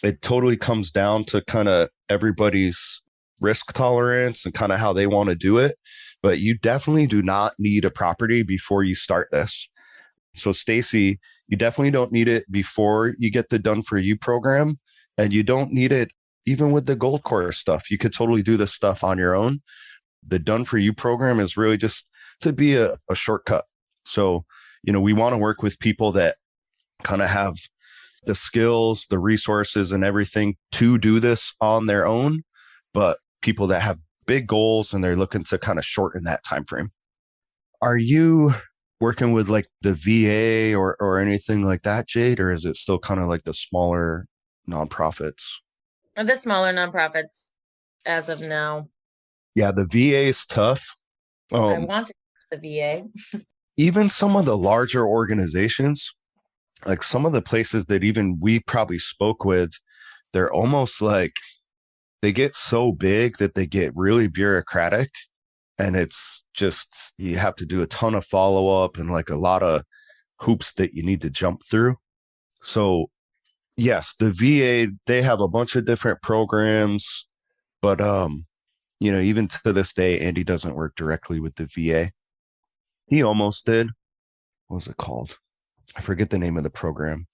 it totally comes down to kind of everybody's risk tolerance and kind of how they want to do it. But you definitely do not need a property before you start this. So Stacy, you definitely don't need it before you get the Done For You program, and you don't need it even with the gold course stuff. You could totally do this stuff on your own. The Done For You program is really just to be a shortcut. So, we want to work with people that kind of have the skills, the resources, and everything to do this on their own, but people that have big goals and they're looking to kind of shorten that time frame. Are you working with like the VA or anything like that, Jade, or is it still kind of like the smaller nonprofits? The smaller nonprofits as of now. Yeah, the VA is tough. I want to use the VA. Even some of the larger organizations, like some of the places that even we probably spoke with, they're almost like they get so big that they get really bureaucratic, and it's just you have to do a ton of follow up and like a lot of hoops that you need to jump through. So yes, the VA, they have a bunch of different programs, but even to this day, Andy doesn't work directly with the VA. He almost did. What was it called? I forget the name of the program.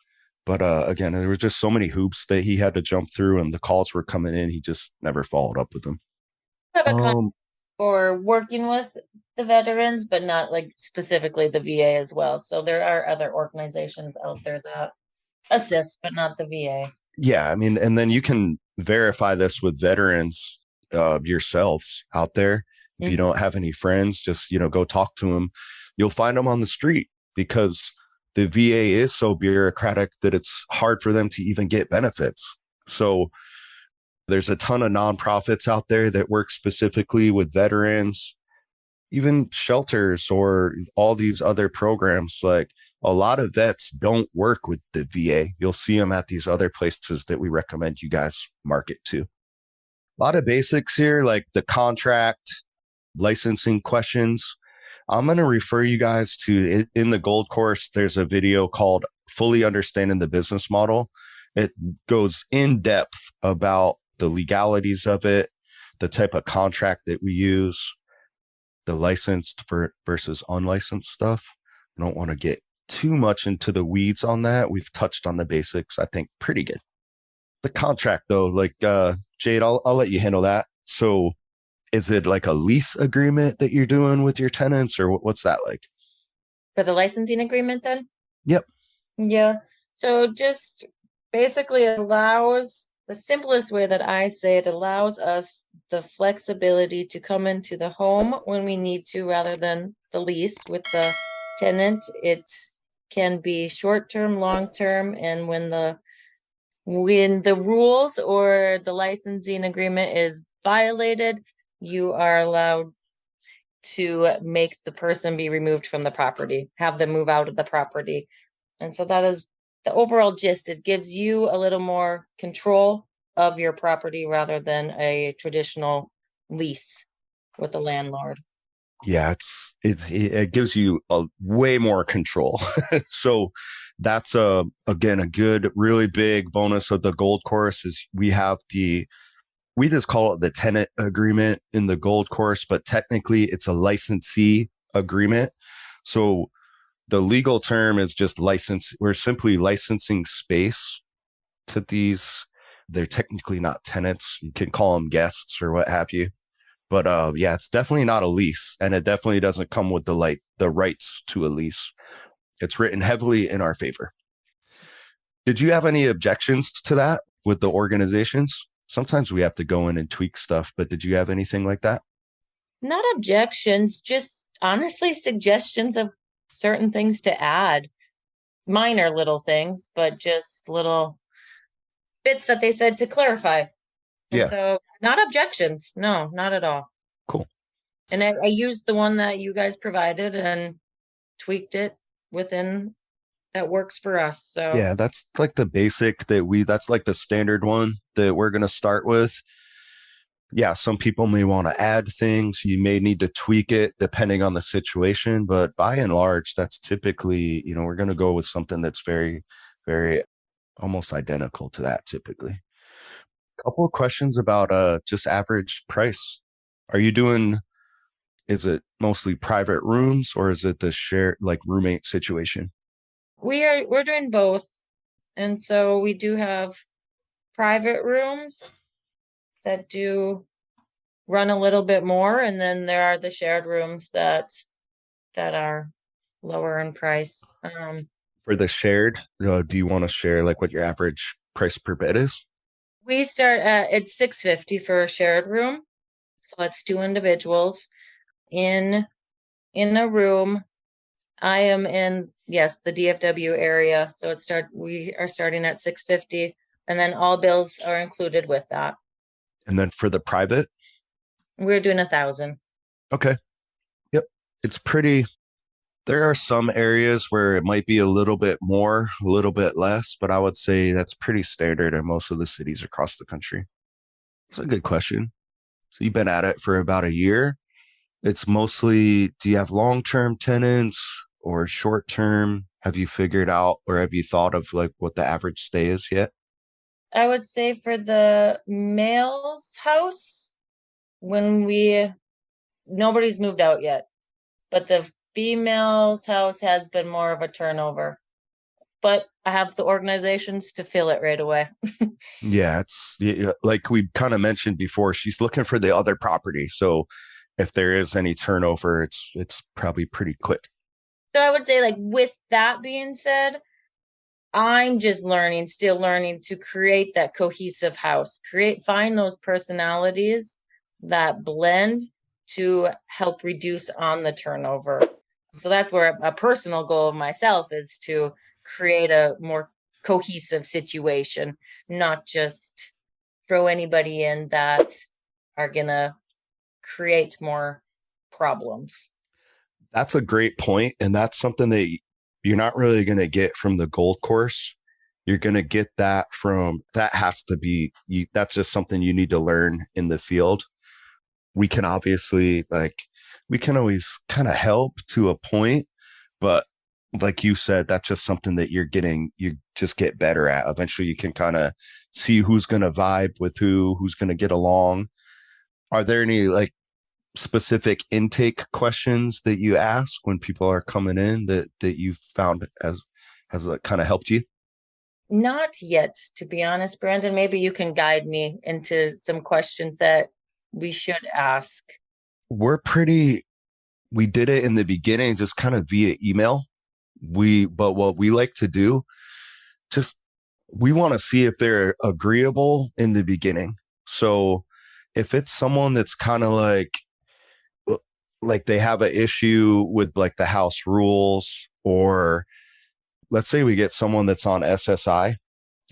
But again, there were just so many hoops that he had to jump through, and the calls were coming in. He just never followed up with them. I have a concept for working with the veterans, but not like specifically the VA as well. So there are other organizations out there that assist, but not the VA. Yeah, I mean, and then you can verify this with veterans yourselves out there. If you don't have any friends, just go talk to them. You'll find them on the street, because the VA is so bureaucratic that it's hard for them to even get benefits. So there's a ton of nonprofits out there that work specifically with veterans, even shelters or all these other programs. Like a lot of vets don't work with the VA. You'll see them at these other places that we recommend you guys market to. A lot of basics here, like the contract, licensing questions. I'm going to refer you guys to in the gold course. There's a video called Fully Understanding the Business Model. It goes in depth about the legalities of it, the type of contract that we use, the licensed versus unlicensed stuff. I don't want to get too much into the weeds on that. We've touched on the basics, I think, pretty good. The contract, though, like Jade, I'll let you handle that. So is it like a lease agreement that you're doing with your tenants, or what's that like? For the licensing agreement then? Yep. Yeah. So just basically allows, the simplest way that I say it, allows us the flexibility to come into the home when we need to, rather than the lease with the tenant. It can be short-term, long-term, and when the When the rules or the licensing agreement is violated, you are allowed to make the person be removed from the property, have them move out of the property. And so that is the overall gist. It gives you a little more control of your property rather than a traditional lease with the landlord. Yeah, it gives you a way more control. So that's again a good, really big bonus of the gold course is we just call it the tenant agreement in the gold course, but technically it's a licensee agreement. So the legal term is just license. We're simply licensing space to these. They're technically not tenants. You can call them guests or what have you. But yeah, it's definitely not a lease, and it definitely doesn't come with the rights to a lease. It's written heavily in our favor. Did you have any objections to that with the organizations? Sometimes we have to go in and tweak stuff, but did you have anything like that? Not objections, just honestly suggestions of certain things to add. Minor little things, but just little bits that they said to clarify. And Yeah, so, not objections. No, not at all. cool. And I used the one that you guys provided and tweaked it within that works for us. So, Yeah, that's like the basic that's like the standard one that we're going to start with. Yeah, some people may want to add things. You may need to tweak it depending on the situation, but by and large, that's typically, we're going to go with something that's very, very almost identical to that typically. A couple of questions about just average price. Are you doing, is it mostly private rooms or is it the shared like roommate situation? we're doing both. And so we do have private rooms that do run a little bit more, and then there are the shared rooms that are lower in price. For the shared, do you want to share like what your average price per bed is? We start at it's $650 for a shared room. So it's two individuals in a room. I am in, yes, the DFW area. So we are starting at $650, and then all bills are included with that. And then for the private? We're doing 1,000. Okay. Yep. It's pretty, there are some areas where it might be a little bit more, a little bit less, but I would say that's pretty standard in most of the cities across the country. It's a good question. So you've been at it for about a year. It's mostly, do you have long-term tenants or short-term? Have you figured out or have you thought of like what the average stay is yet? I would say for the male's house, when nobody's moved out yet, but the female's house has been more of a turnover. But I have the organizations to fill it right away. Yeah, it's like we kind of mentioned before, she's looking for the other property. So if there is any turnover, it's probably pretty quick. So I would say, like, with that being said, I'm just still learning to create that cohesive house, find those personalities that blend to help reduce on the turnover. So that's where a personal goal of myself is to create a more cohesive situation, not just throw anybody in that are gonna create more problems. That's a great point, and that's something that you're not really going to get from the gold course. You're going to get that from that has to be you, that's just something you need to learn in the field. We can obviously we can always kind of help to a point, but like you said, that's just something that you just get better at. Eventually you can kind of see who's going to vibe with who's going to get along. Are there any like specific intake questions that you ask when people are coming in that you found has kind of helped you? Not yet, to be honest, Brandon. Maybe you can guide me into some questions that we should ask. We're pretty we did it in the beginning just kind of via email. But what we like to do, just we want to see if they're agreeable in the beginning. So if it's someone that's kind of like they have an issue with like the house rules, or let's say we get someone that's on SSI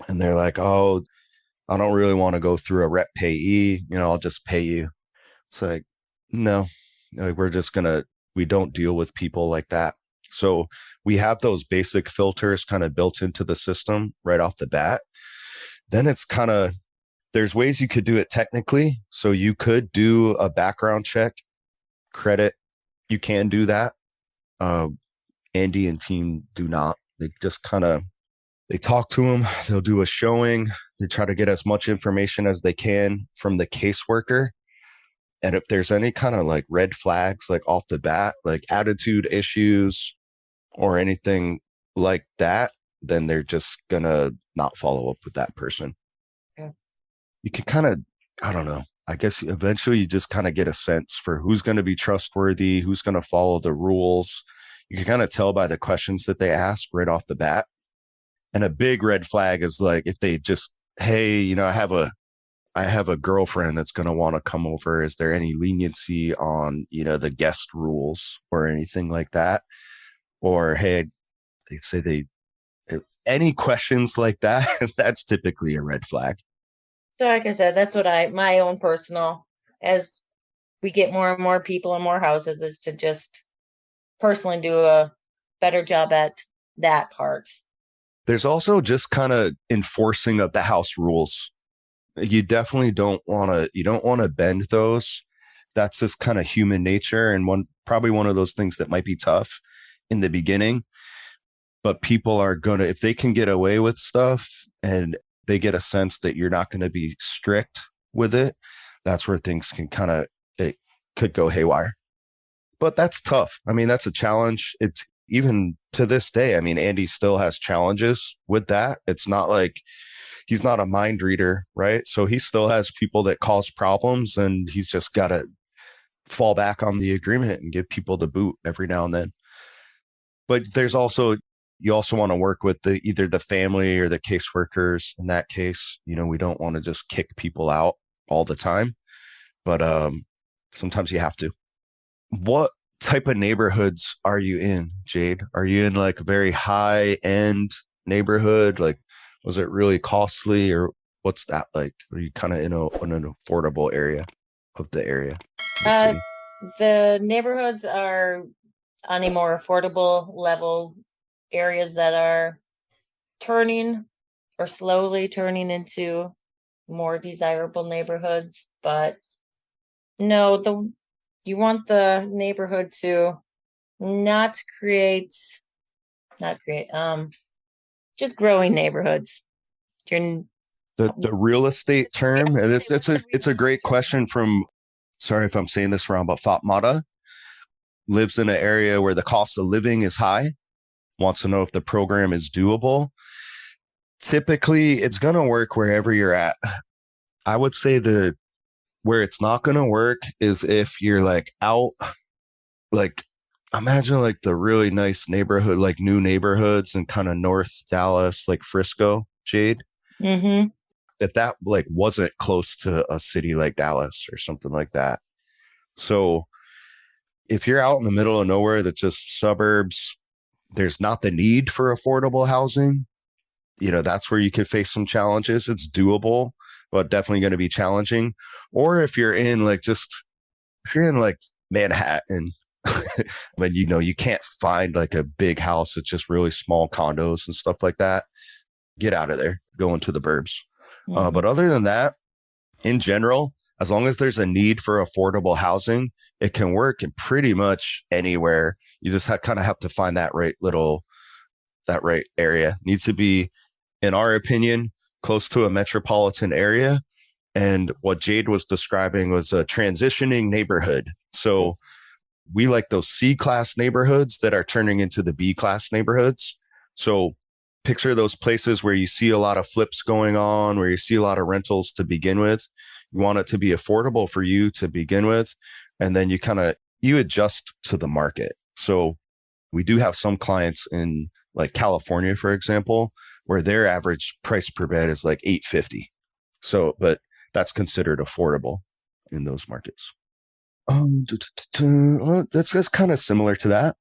And they're like, oh, I don't really want to go through a rep payee. I'll just pay you. It's like, no, like we don't deal with people like that. So we have those basic filters kind of built into the system right off the bat. Then it's kind of, there's ways you could do it technically. So you could do a background check, credit. You can do that. Andy and team do not. They just kind of, they talk to them. They'll do a showing. They try to get as much information as they can from the caseworker. And if there's any kind of like red flags, like off the bat, like attitude issues or anything like that, then they're just going to not follow up with that person. Yeah. You can kind of, I don't know. I guess eventually you just kind of get a sense for who's going to be trustworthy, who's going to follow the rules. You can kind of tell by the questions that they ask right off the bat. And a big red flag is like if they just, hey, I have a girlfriend that's going to want to come over. Is there any leniency on, the guest rules or anything like that? Or, hey, they say any questions like that, that's typically a red flag. So like I said, that's what my own personal, as we get more and more people and more houses, is to just personally do a better job at that part. There's also just kind of enforcing of the house rules. You definitely don't want to bend those. That's just kind of human nature. And probably one of those things that might be tough in the beginning, but people are if they can get away with stuff and they get a sense that you're not going to be strict with it, that's where things it could go haywire. But that's tough. I mean, that's a challenge. It's even to this day. I mean, Andy still has challenges with that. It's not like he's not a mind reader, right? So he still has people that cause problems, and he's just got to fall back on the agreement and give people the boot every now and then. But you also want to work with either the family or the caseworkers. In that case, we don't want to just kick people out all the time, but sometimes you have to. What type of neighborhoods are you in, Jade? Are you in like a very high end neighborhood? Like, was it really costly, or what's that like? Are you kind of in an affordable area of the area? The neighborhoods are on a more affordable level, areas that are turning or slowly turning into more desirable neighborhoods. But no, you want the neighborhood to just growing neighborhoods. The real estate term, and it's a great question from, sorry if I'm saying this wrong, but Fatmata lives in an area where the cost of living is high, wants to know if the program is doable. Typically, it's going to work wherever you're at. I would say where it's not going to work is if you're like out, like imagine like the really nice neighborhood, like new neighborhoods in kind of North Dallas, like Frisco, Jade. Mm-hmm. If that like wasn't close to a city like Dallas or something like that. So if you're out in the middle of nowhere that's just suburbs, there's not the need for affordable housing. That's where you could face some challenges. It's doable, but definitely going to be challenging. Or if you're in like Manhattan, but you can't find like a big house. It's just really small condos and stuff like that. Get out of there, go into the burbs. Mm-hmm. But other than that, in general, as long as there's a need for affordable housing, it can work in pretty much anywhere. You just kind of have to find that right area. Needs to be, in our opinion, close to a metropolitan area. And what Jade was describing was a transitioning neighborhood. So we like those C-class neighborhoods that are turning into the B-class neighborhoods. So picture those places where you see a lot of flips going on, where you see a lot of rentals to begin with. You want it to be affordable for you to begin with. And then you adjust to the market. So we do have some clients in like California, for example, where their average price per bed is like $850. So, but that's considered affordable in those markets. That's just kind of similar to that.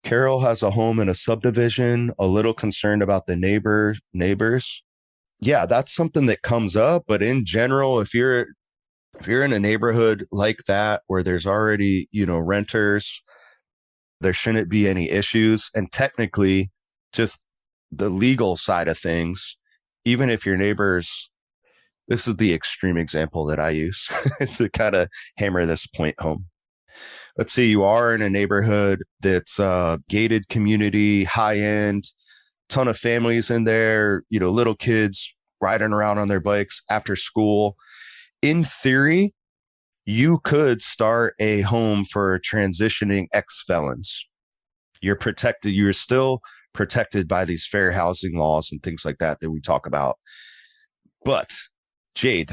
Carol has a home in a subdivision, a little concerned about the neighbors. yeah, that's something that comes up. But in general, if you're in a neighborhood like that where there's already, renters, there shouldn't be any issues. And technically, just the legal side of things, even if your neighbors, this is the extreme example that I use to kind of hammer this point home. Let's say you are in a neighborhood that's a gated community, high end, ton of families in there, little kids riding around on their bikes after school. In theory, you could start a home for transitioning ex felons. You're protected. You're still protected by these fair housing laws and things like that we talk about. But Jade,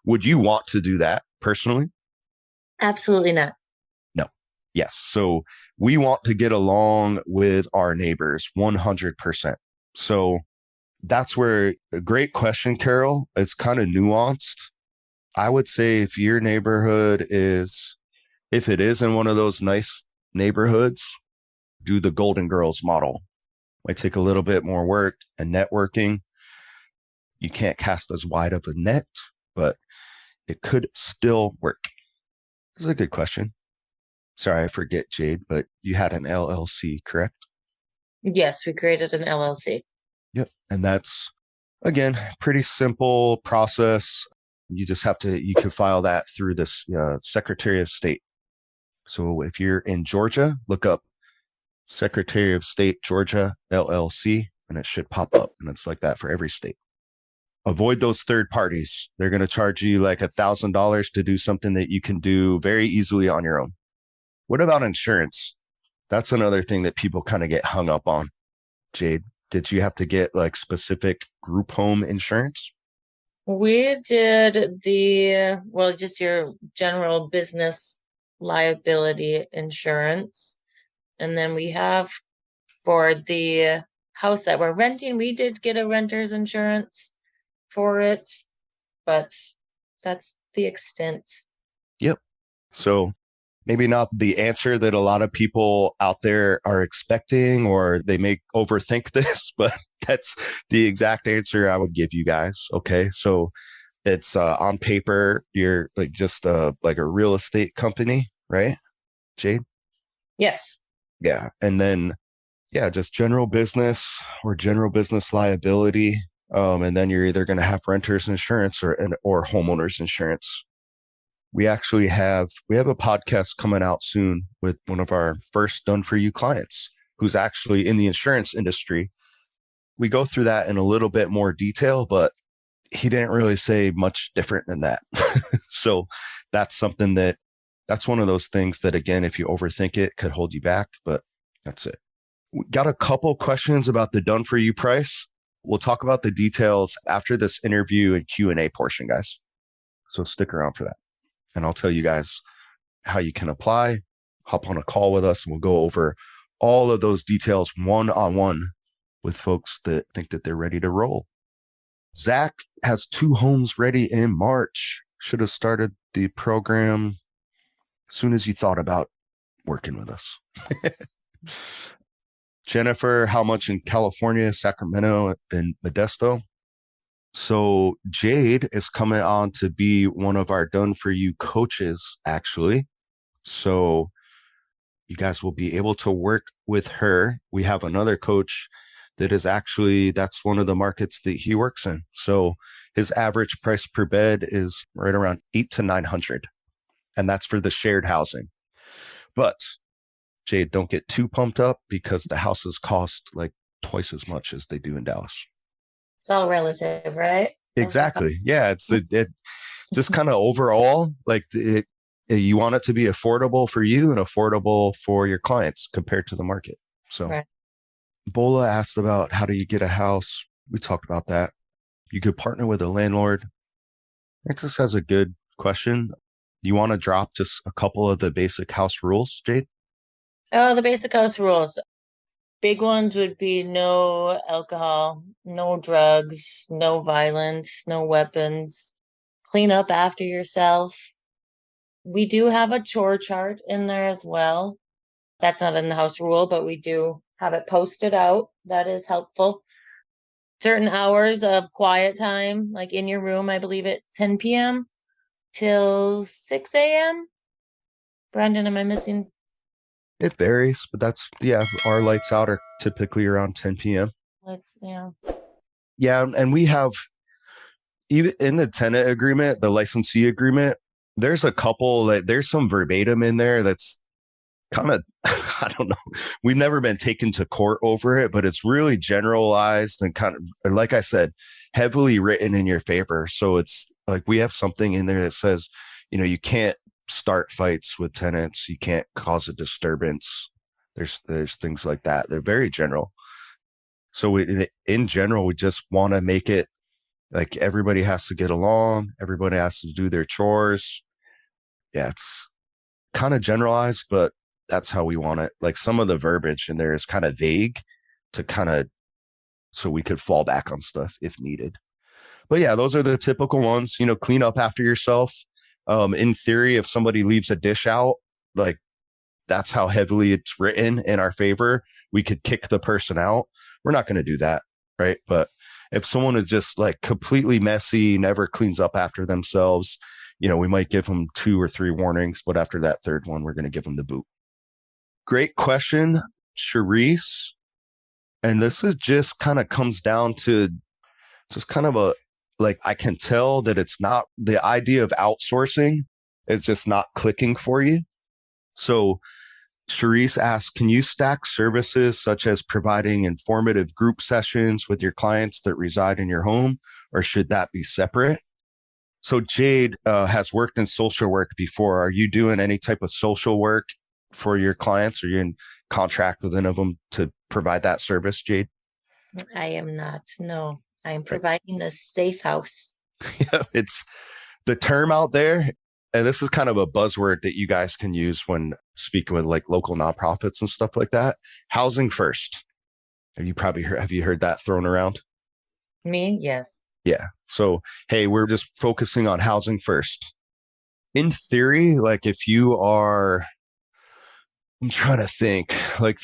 would you want to do that personally? Absolutely not. No. Yes. So we want to get along with our neighbors 100%. So that's where a great question, Carol. It's kind of nuanced. I would say if it is in one of those nice neighborhoods, do the Golden Girls model. Might take a little bit more work and networking. You can't cast as wide of a net, but it could still work. This is a good question. Sorry, I forget, Jade, but you had an LLC, correct? Yes, we created an LLC. Yep. And that's, again, pretty simple process. You just you can file that through this Secretary of State. So if you're in Georgia, look up Secretary of State, Georgia, LLC, and it should pop up. And it's like that for every state. Avoid those third parties. They're going to charge you like $1,000 to do something that you can do very easily on your own. What about insurance? That's another thing that people kind of get hung up on. Jade, did you have to get like specific group home insurance? We did just your general business liability insurance. And then we have for the house that we're renting, we did get a renter's insurance for it, but that's the extent. Yep. So maybe not the answer that a lot of people out there are expecting, or they may overthink this, but that's the exact answer I would give you guys. Okay. So it's on paper, you're like just like a real estate company, right, Jade? Yes. Yeah. And then, yeah, just general business or general business liability. And then you're either going to have renter's insurance or homeowner's insurance. We have a podcast coming out soon with one of our first done for you clients who's actually in the insurance industry. We go through that in a little bit more detail, but he didn't really say much different than that. So that's that's one of those things that, again, if you overthink it, could hold you back, but that's it. We got a couple questions about the done for you price. We'll talk about the details after this interview and Q&A portion, guys. So stick around for that. And I'll tell you guys how you can apply, hop on a call with us, and we'll go over all of those details one-on-one with folks that think that they're ready to roll. Zach has 2 homes ready in March. Should have started the program as soon as you thought about working with us. Jennifer, how much in California, Sacramento, and Modesto? So Jade is coming on to be one of our done for you coaches, actually. So you guys will be able to work with her. We have another coach that's one of the markets that he works in. So his average price per bed is right around 800 to 900. And that's for the shared housing. But Jade, don't get too pumped up because the houses cost like twice as much as they do in Dallas. It's all relative, right? Exactly. Yeah. It just kind of overall, like you want it to be affordable for you and affordable for your clients compared to the market. So Right. Bola asked about how do you get a house? We talked about that. You could partner with a landlord. Nexus has a good question. You want to drop just a couple of the basic house rules, Jade? Oh, the basic house rules. Big ones would be no alcohol, no drugs, no violence, no weapons. Clean up after yourself. We do have a chore chart in there as well. That's not in the house rule, but we do have it posted out. That is helpful. certain hours of quiet time, like in your room, I believe at 10 p.m. till 6 a.m. Brandon, am I missing? It varies, but our lights out are typically around 10 p.m. Yeah. Yeah, and we have even in the tenant agreement, the licensee agreement, there's a couple that there's some verbatim in there that's kind of, I don't know. We've never been taken to court over it, but it's really generalized and kind of, like I said, heavily written in your favor. So it's like we have something in there that says, you can't start fights with tenants. You can't cause a disturbance. There's things like that. They're very general. So in general, we just want to make it like everybody has to get along. Everybody has to do their chores. Yeah, it's kind of generalized, but that's how we want it. Like some of the verbiage in there is kind of vague to kind of so we could fall back on stuff if needed. But yeah, those are the typical ones. Clean up after yourself. In theory, if somebody leaves a dish out, like that's how heavily it's written in our favor. We could kick the person out. We're not going to do that, right? But if someone is just like completely messy, never cleans up after themselves, we might give them 2 or 3 warnings, but after that third one, we're going to give them the boot. Great question, Charisse. And this is just kind of comes down to just kind of I can tell that it's not the idea of outsourcing is just not clicking for you. So Charisse asks, can you stack services such as providing informative group sessions with your clients that reside in your home, or should that be separate? So Jade has worked in social work before. Are you doing any type of social work for your clients? Are you in contract with any of them to provide that service, Jade? I am not. No, I am Right. providing a safe house. Yeah, it's the term out there. And this is kind of a buzzword that you guys can use when speaking with like local nonprofits and stuff like that. Housing first. Have you heard that thrown around? Me? Yes. Yeah. So, hey, we're just focusing on housing first. In theory, like if you are, I'm trying to think, like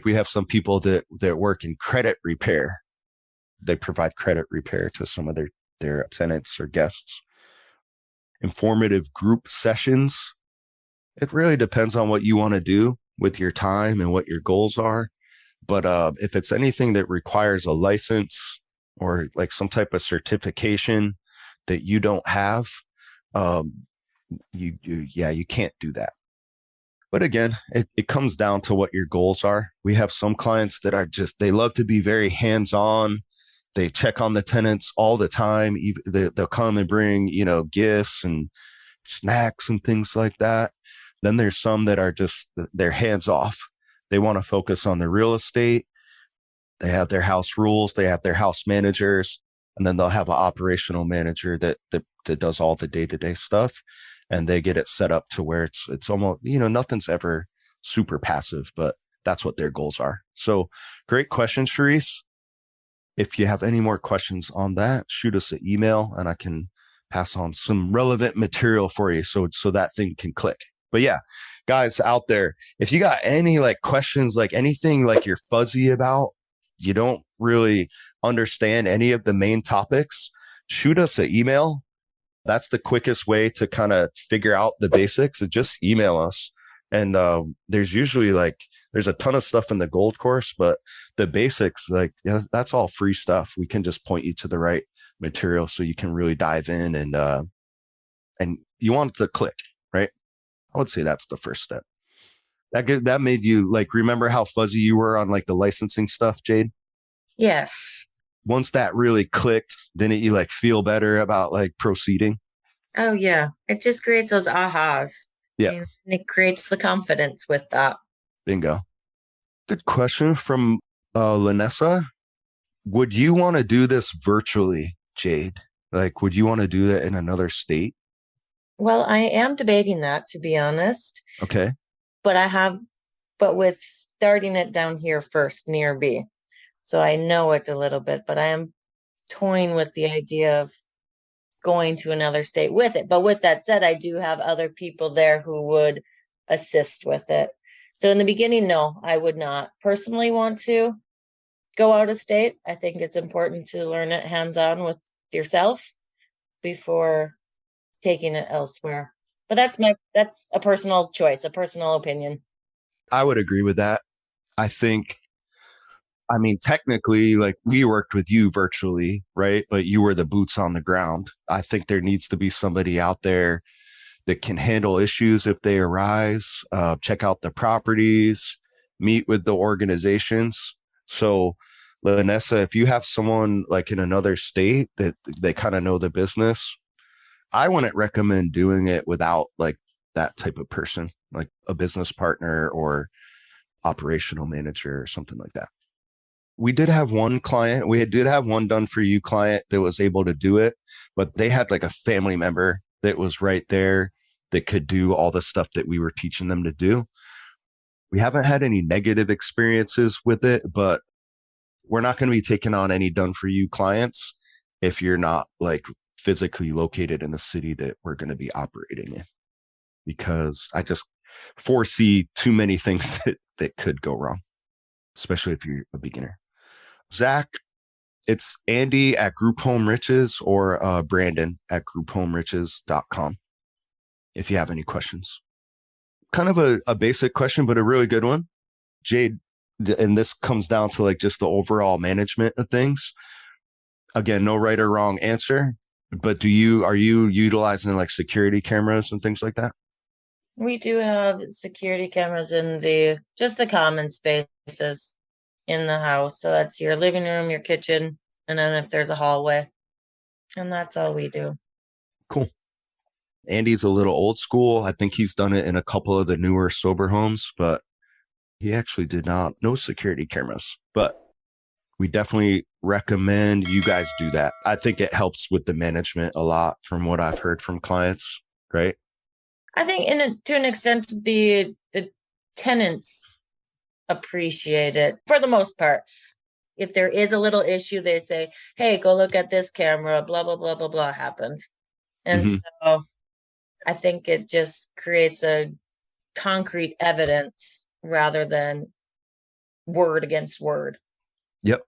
we have some people that work in credit repair. They provide credit repair to some of their tenants or guests. Informative group sessions. It really depends on what you want to do with your time and what your goals are. But if it's anything that requires a license or like some type of certification that you don't have, you can't do that. But again, it comes down to what your goals are. We have some clients that are they love to be very hands-on. They check on the tenants all the time. They'll come and bring, gifts and snacks and things like that. Then there's some that are just, they're hands off. They want to focus on the real estate. They have their house rules. They have their house managers, and then they'll have an operational manager that does all the day-to-day stuff. And they get it set up to where it's almost, nothing's ever super passive, but that's what their goals are. So great question, Charisse. If you have any more questions on that, shoot us an email and I can pass on some relevant material for you so that thing can click. But yeah, guys out there, if you got any like questions, like anything like you're fuzzy about, you don't really understand any of the main topics, shoot us an email. That's the quickest way to kind of figure out the basics. So just email us. And there's usually there's a ton of stuff in the gold course, but the basics, that's all free stuff. We can just point you to the right material so you can really dive in and you want it to click, right? I would say that's the first step. That made you remember how fuzzy you were on the licensing stuff, Jade? Yes. Once that really clicked, didn't you feel better about proceeding? Oh yeah. It just creates those ahas. Yeah. And it creates the confidence with that. Bingo. Good question from Lanessa. Would you want to do this virtually, Jade? Would you want to do that in another state? Well, I am debating that, to be honest. Okay. But with starting it down here first near B. So I know it a little bit, but I am toying with the idea of going to another state with it. But with that said, I do have other people there who would assist with it. So in the beginning, no, I would not personally want to. go out of state, I think it's important to learn it hands-on with yourself before taking it elsewhere. But that's a personal choice, a personal opinion. I would agree with that. I think, I mean, technically, like we worked with you virtually, right? But you were the boots on the ground. I think there needs to be somebody out there that can handle issues if they arise, check out the properties, meet with the organizations. So, Vanessa, if you have someone like in another state that they kind of know the business, I wouldn't recommend doing it without like that type of person, like a business partner or operational manager or something like that. We did have one client, we did have one done for you client that was able to do it, but they had like a family member that was right there that could do all the stuff that we were teaching them to do. We haven't had any negative experiences with it, but we're not going to be taking on any done for you clients if you're not like physically located in the city that we're going to be operating in, because I just foresee too many things that could go wrong, especially if you're a beginner. Zach, it's Andy at Group Home Riches or Brandon at grouphomeriches.com if you have any questions. Kind of a basic question, but a really good one. Jade, and this comes down to like just the overall management of things. Again, no right or wrong answer, but are you utilizing like security cameras and things like that? We do have security cameras in just the common spaces in the house. So that's your living room, your kitchen, and then if there's a hallway. And that's all we do. Cool. Andy's a little old school. I think he's done it in a couple of the newer sober homes, but he actually did not know security cameras. But we definitely recommend you guys do that. I think it helps with the management a lot from what I've heard from clients, right? I think to an extent, the tenants appreciate it for the most part. If there is a little issue, they say, hey, go look at this camera, blah, blah, blah, blah, blah happened. And so I think it just creates a concrete evidence rather than word against word. Yep.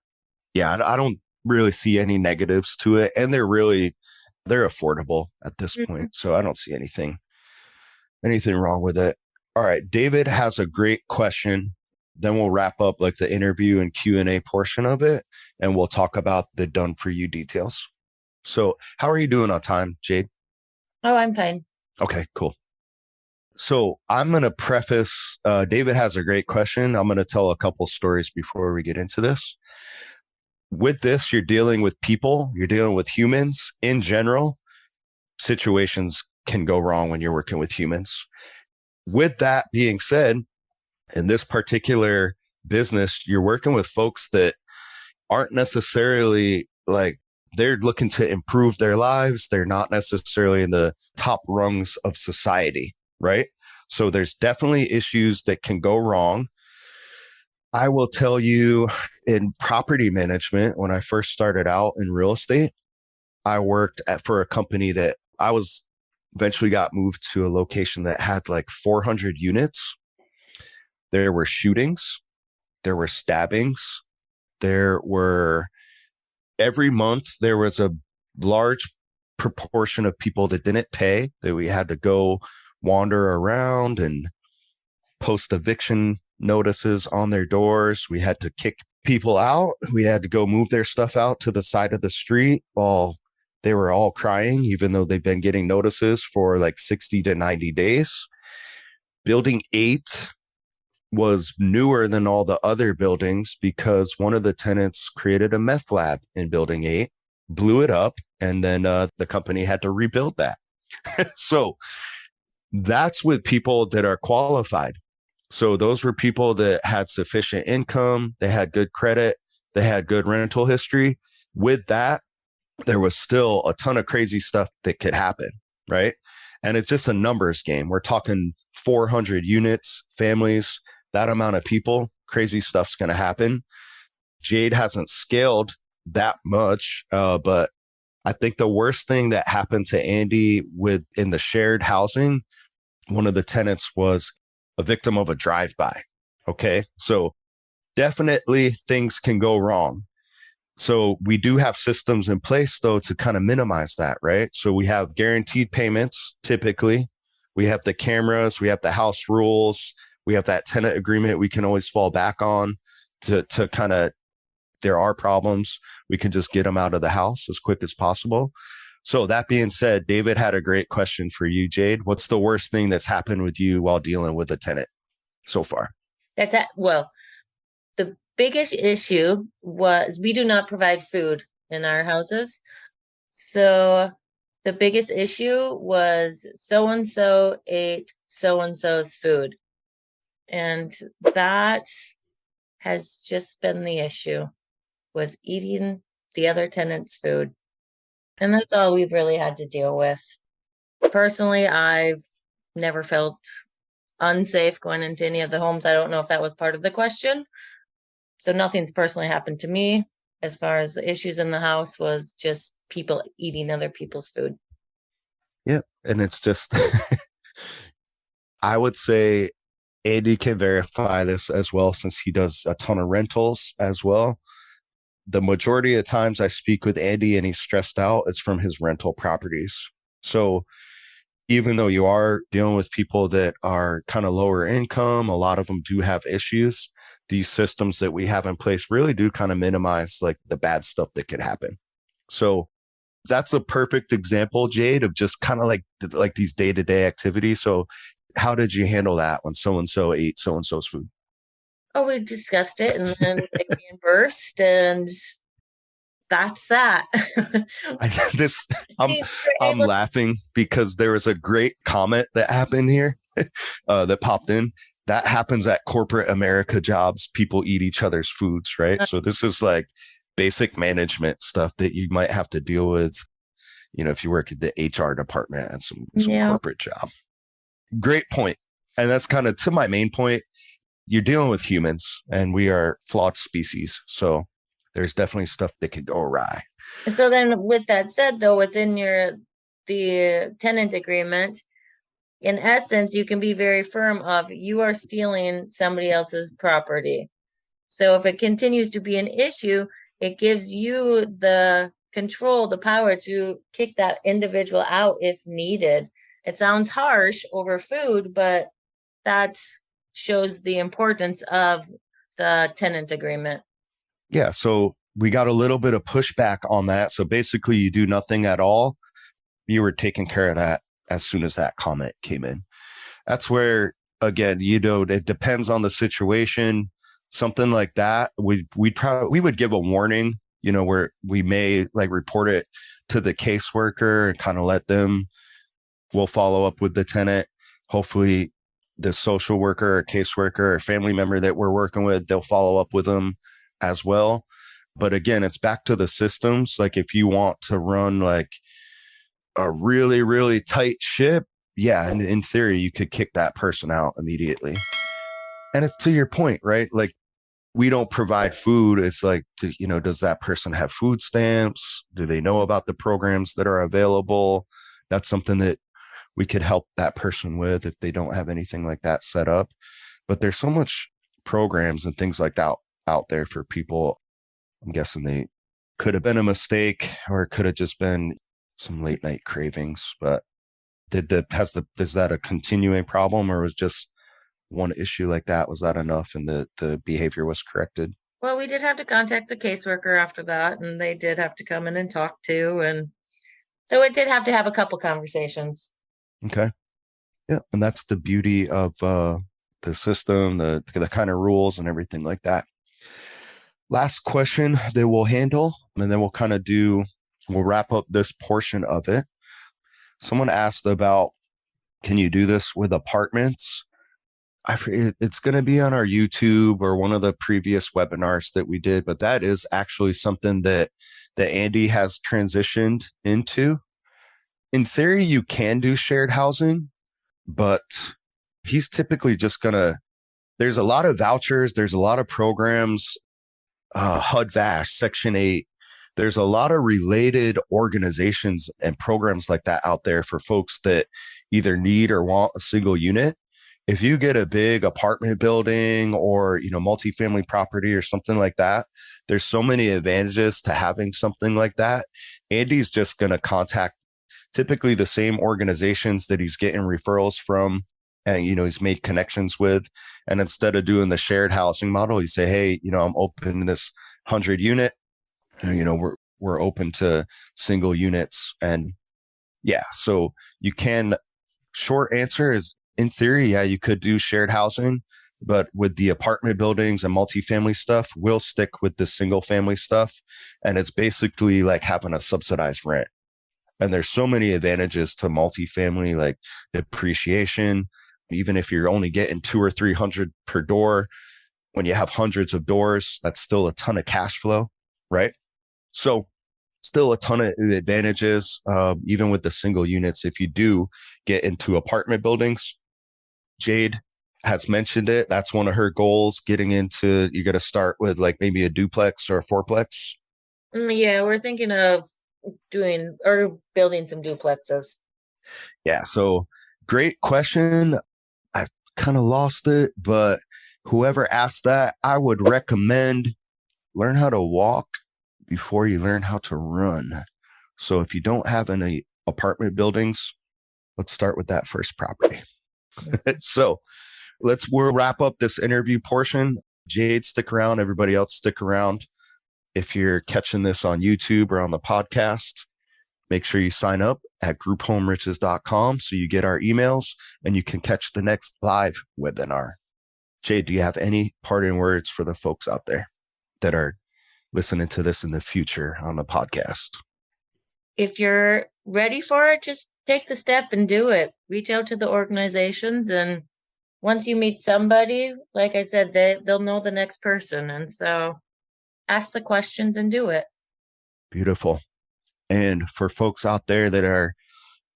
Yeah, I don't really see any negatives to it. And they're affordable at this point. So I don't see anything wrong with it. All right. David has a great question. Then we'll wrap up like the interview and Q&A portion of it. And we'll talk about the done for you details. So how are you doing on time, Jade? Oh, I'm fine. Okay, cool. So I'm going to preface, David has a great question. I'm going to tell a couple stories before we get into this. With this, you're dealing with people, you're dealing with humans in general. Situations can go wrong when you're working with humans. With that being said, in this particular business, you're working with folks that aren't necessarily like, they're looking to improve their lives. They're not necessarily in the top rungs of society, right? So there's definitely issues that can go wrong. I will tell you, in property management, when I first started out in real estate, I worked for a company that eventually got moved to a location that had like 400 units. There were shootings, there were stabbings, every month there was a large proportion of people that didn't pay, that we had to go wander around and post eviction notices on their doors. We had to kick people out. We had to go move their stuff out to the side of the street while they were all crying, even though they've been getting notices for like 60 to 90 days. Building 8 was newer than all the other buildings because one of the tenants created a meth lab in building 8, blew it up, and then the company had to rebuild that. So that's with people that are qualified. So those were people that had sufficient income, they had good credit, they had good rental history. With that, there was still a ton of crazy stuff that could happen, right? And it's just a numbers game. We're talking 400 units, families, that amount of people, crazy stuff's going to happen. Jade hasn't scaled that much, but I think the worst thing that happened to Andy in the shared housing, one of the tenants was a victim of a drive-by. Okay. So definitely things can go wrong. So we do have systems in place though to kind of minimize that, right? So we have guaranteed payments typically. We have the cameras, we have the house rules, we have that tenant agreement we can always fall back on to kind of, there are problems, we can just get them out of the house as quick as possible. So that being said, David had a great question for you, Jade. What's the worst thing that's happened with you while dealing with a tenant so far? Well, the biggest issue was we do not provide food in our houses. So the biggest issue was so and so ate so and so's food. And that has just been the issue, was eating the other tenant's food. And that's all we've really had to deal with. Personally, I've never felt unsafe going into any of the homes. I don't know if that was part of the question. So nothing's personally happened to me. As far as the issues in the house was just people eating other people's food. Yeah. And it's just, I would say Andy can verify this as well, since he does a ton of rentals as well. The majority of times I speak with Andy and he's stressed out, it's from his rental properties. So even though you are dealing with people that are kind of lower income, a lot of them do have issues. These systems that we have in place really do kind of minimize like the bad stuff that could happen. So that's a perfect example, Jade, of just kind of like these day-to-day activities. So how did you handle that when so-and-so ate so-and-so's food? Oh, we discussed it and then they reimbursed, and that's that. This I'm laughing because there was a great comment that happened here that popped in. That happens at corporate America jobs. People eat each other's foods, right? So this is like basic management stuff that you might have to deal with, if you work at the HR department and some corporate job. Great point. And that's kind of to my main point. You're dealing with humans and we are flawed species. So there's definitely stuff that could go awry. So then with that said, though, within the tenant agreement, in essence, you can be very firm of you are stealing somebody else's property. So if it continues to be an issue, it gives you the control, the power to kick that individual out if needed. It sounds harsh over food, but that shows the importance of the tenant agreement. Yeah. So we got a little bit of pushback on that. So basically you do nothing at all. You were taking care of that as soon as that comment came in. That's where, again, it depends on the situation. Something like that, we would give a warning, where we may like report it to the caseworker and kind of let them, we'll follow up with the tenant. Hopefully the social worker or caseworker or family member that we're working with, they'll follow up with them as well. But again, it's back to the systems. Like if you want to run like a really, really tight ship, yeah, and in theory, you could kick that person out immediately. And it's to your point, right? Like we don't provide food. It's like, does that person have food stamps? Do they know about the programs that are available? That's something that we could help that person with if they don't have anything like that set up. But there's so much programs and things like that out there for people. I'm guessing they could have been a mistake or it could have just been some late night cravings. But is that a continuing problem, or was just one issue like that? Was that enough and the behavior was corrected? Well, we did have to contact the caseworker after that, and they did have to come in and talk to, and so it did have to have a couple conversations. Okay. Yeah. And that's the beauty of the system, the kind of rules and everything like that. Last question that we'll handle, and then we'll wrap up this portion of it. Someone asked about, can you do this with apartments? It's going to be on our YouTube or one of the previous webinars that we did, but that is actually something that Andy has transitioned into. In theory, you can do shared housing, but he's typically just there's a lot of vouchers. There's a lot of programs, HUD-VASH, Section 8. There's a lot of related organizations and programs like that out there for folks that either need or want a single unit. if you get a big apartment building or, multifamily property or something like that, there's so many advantages to having something like that. Andy's just going to contact typically the same organizations that he's getting referrals from and, he's made connections with. And instead of doing the shared housing model, he say, hey, I'm open to this 100 unit. And, we're open to single units. And yeah, so you can, short answer is in theory, yeah, you could do shared housing, but with the apartment buildings and multifamily stuff, we'll stick with the single family stuff. And it's basically like having a subsidized rent. And there's so many advantages to multifamily, like depreciation. Even if you're only getting 200 or 300 per door, when you have hundreds of doors, that's still a ton of cash flow, right? So still a ton of advantages, even with the single units. If you do get into apartment buildings, Jade has mentioned it. That's one of her goals, getting into, you got to start with like maybe a duplex or a fourplex. Yeah, we're thinking of doing or building some duplexes. Yeah. So great question. I've kind of lost it, but whoever asked that, I would recommend learn how to walk before you learn how to run. So if you don't have any apartment buildings, let's start with that first property. So we'll wrap up this interview portion. Jade, stick around. Everybody else, stick around. If you're catching this on YouTube or on the podcast, make sure you sign up at grouphomeriches.com so you get our emails and you can catch the next live webinar. Jade, do you have any parting words for the folks out there that are listening to this in the future on the podcast? If you're ready for it, just take the step and do it. Reach out to the organizations, and once you meet somebody, like I said, they'll know the next person. And so ask the questions and do it. Beautiful. And for folks out there that are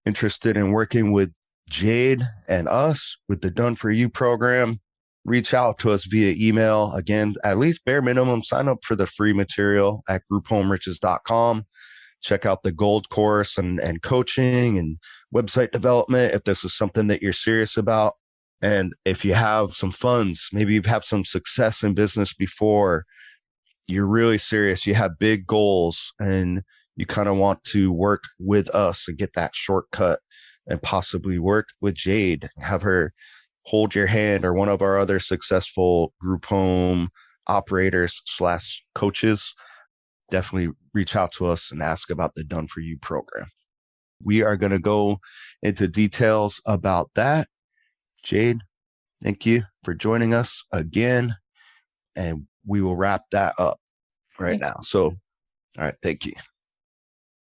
interested in working with Jade and us with the Done For You program, reach out to us via email. Again, at least bare minimum, sign up for the free material at grouphomeriches.com. Check out the gold course and coaching and website development if this is something that you're serious about. And if you have some funds, maybe you've had some success in business before, you're really serious, you have big goals, and you kind of want to work with us and get that shortcut and possibly work with Jade, have her hold your hand, or one of our other successful group home operators / coaches, definitely reach out to us and ask about the Done For You program. We are going to go into details about that. Jade, thank you for joining us again. And we will wrap that up right now. So, all right. Thank you.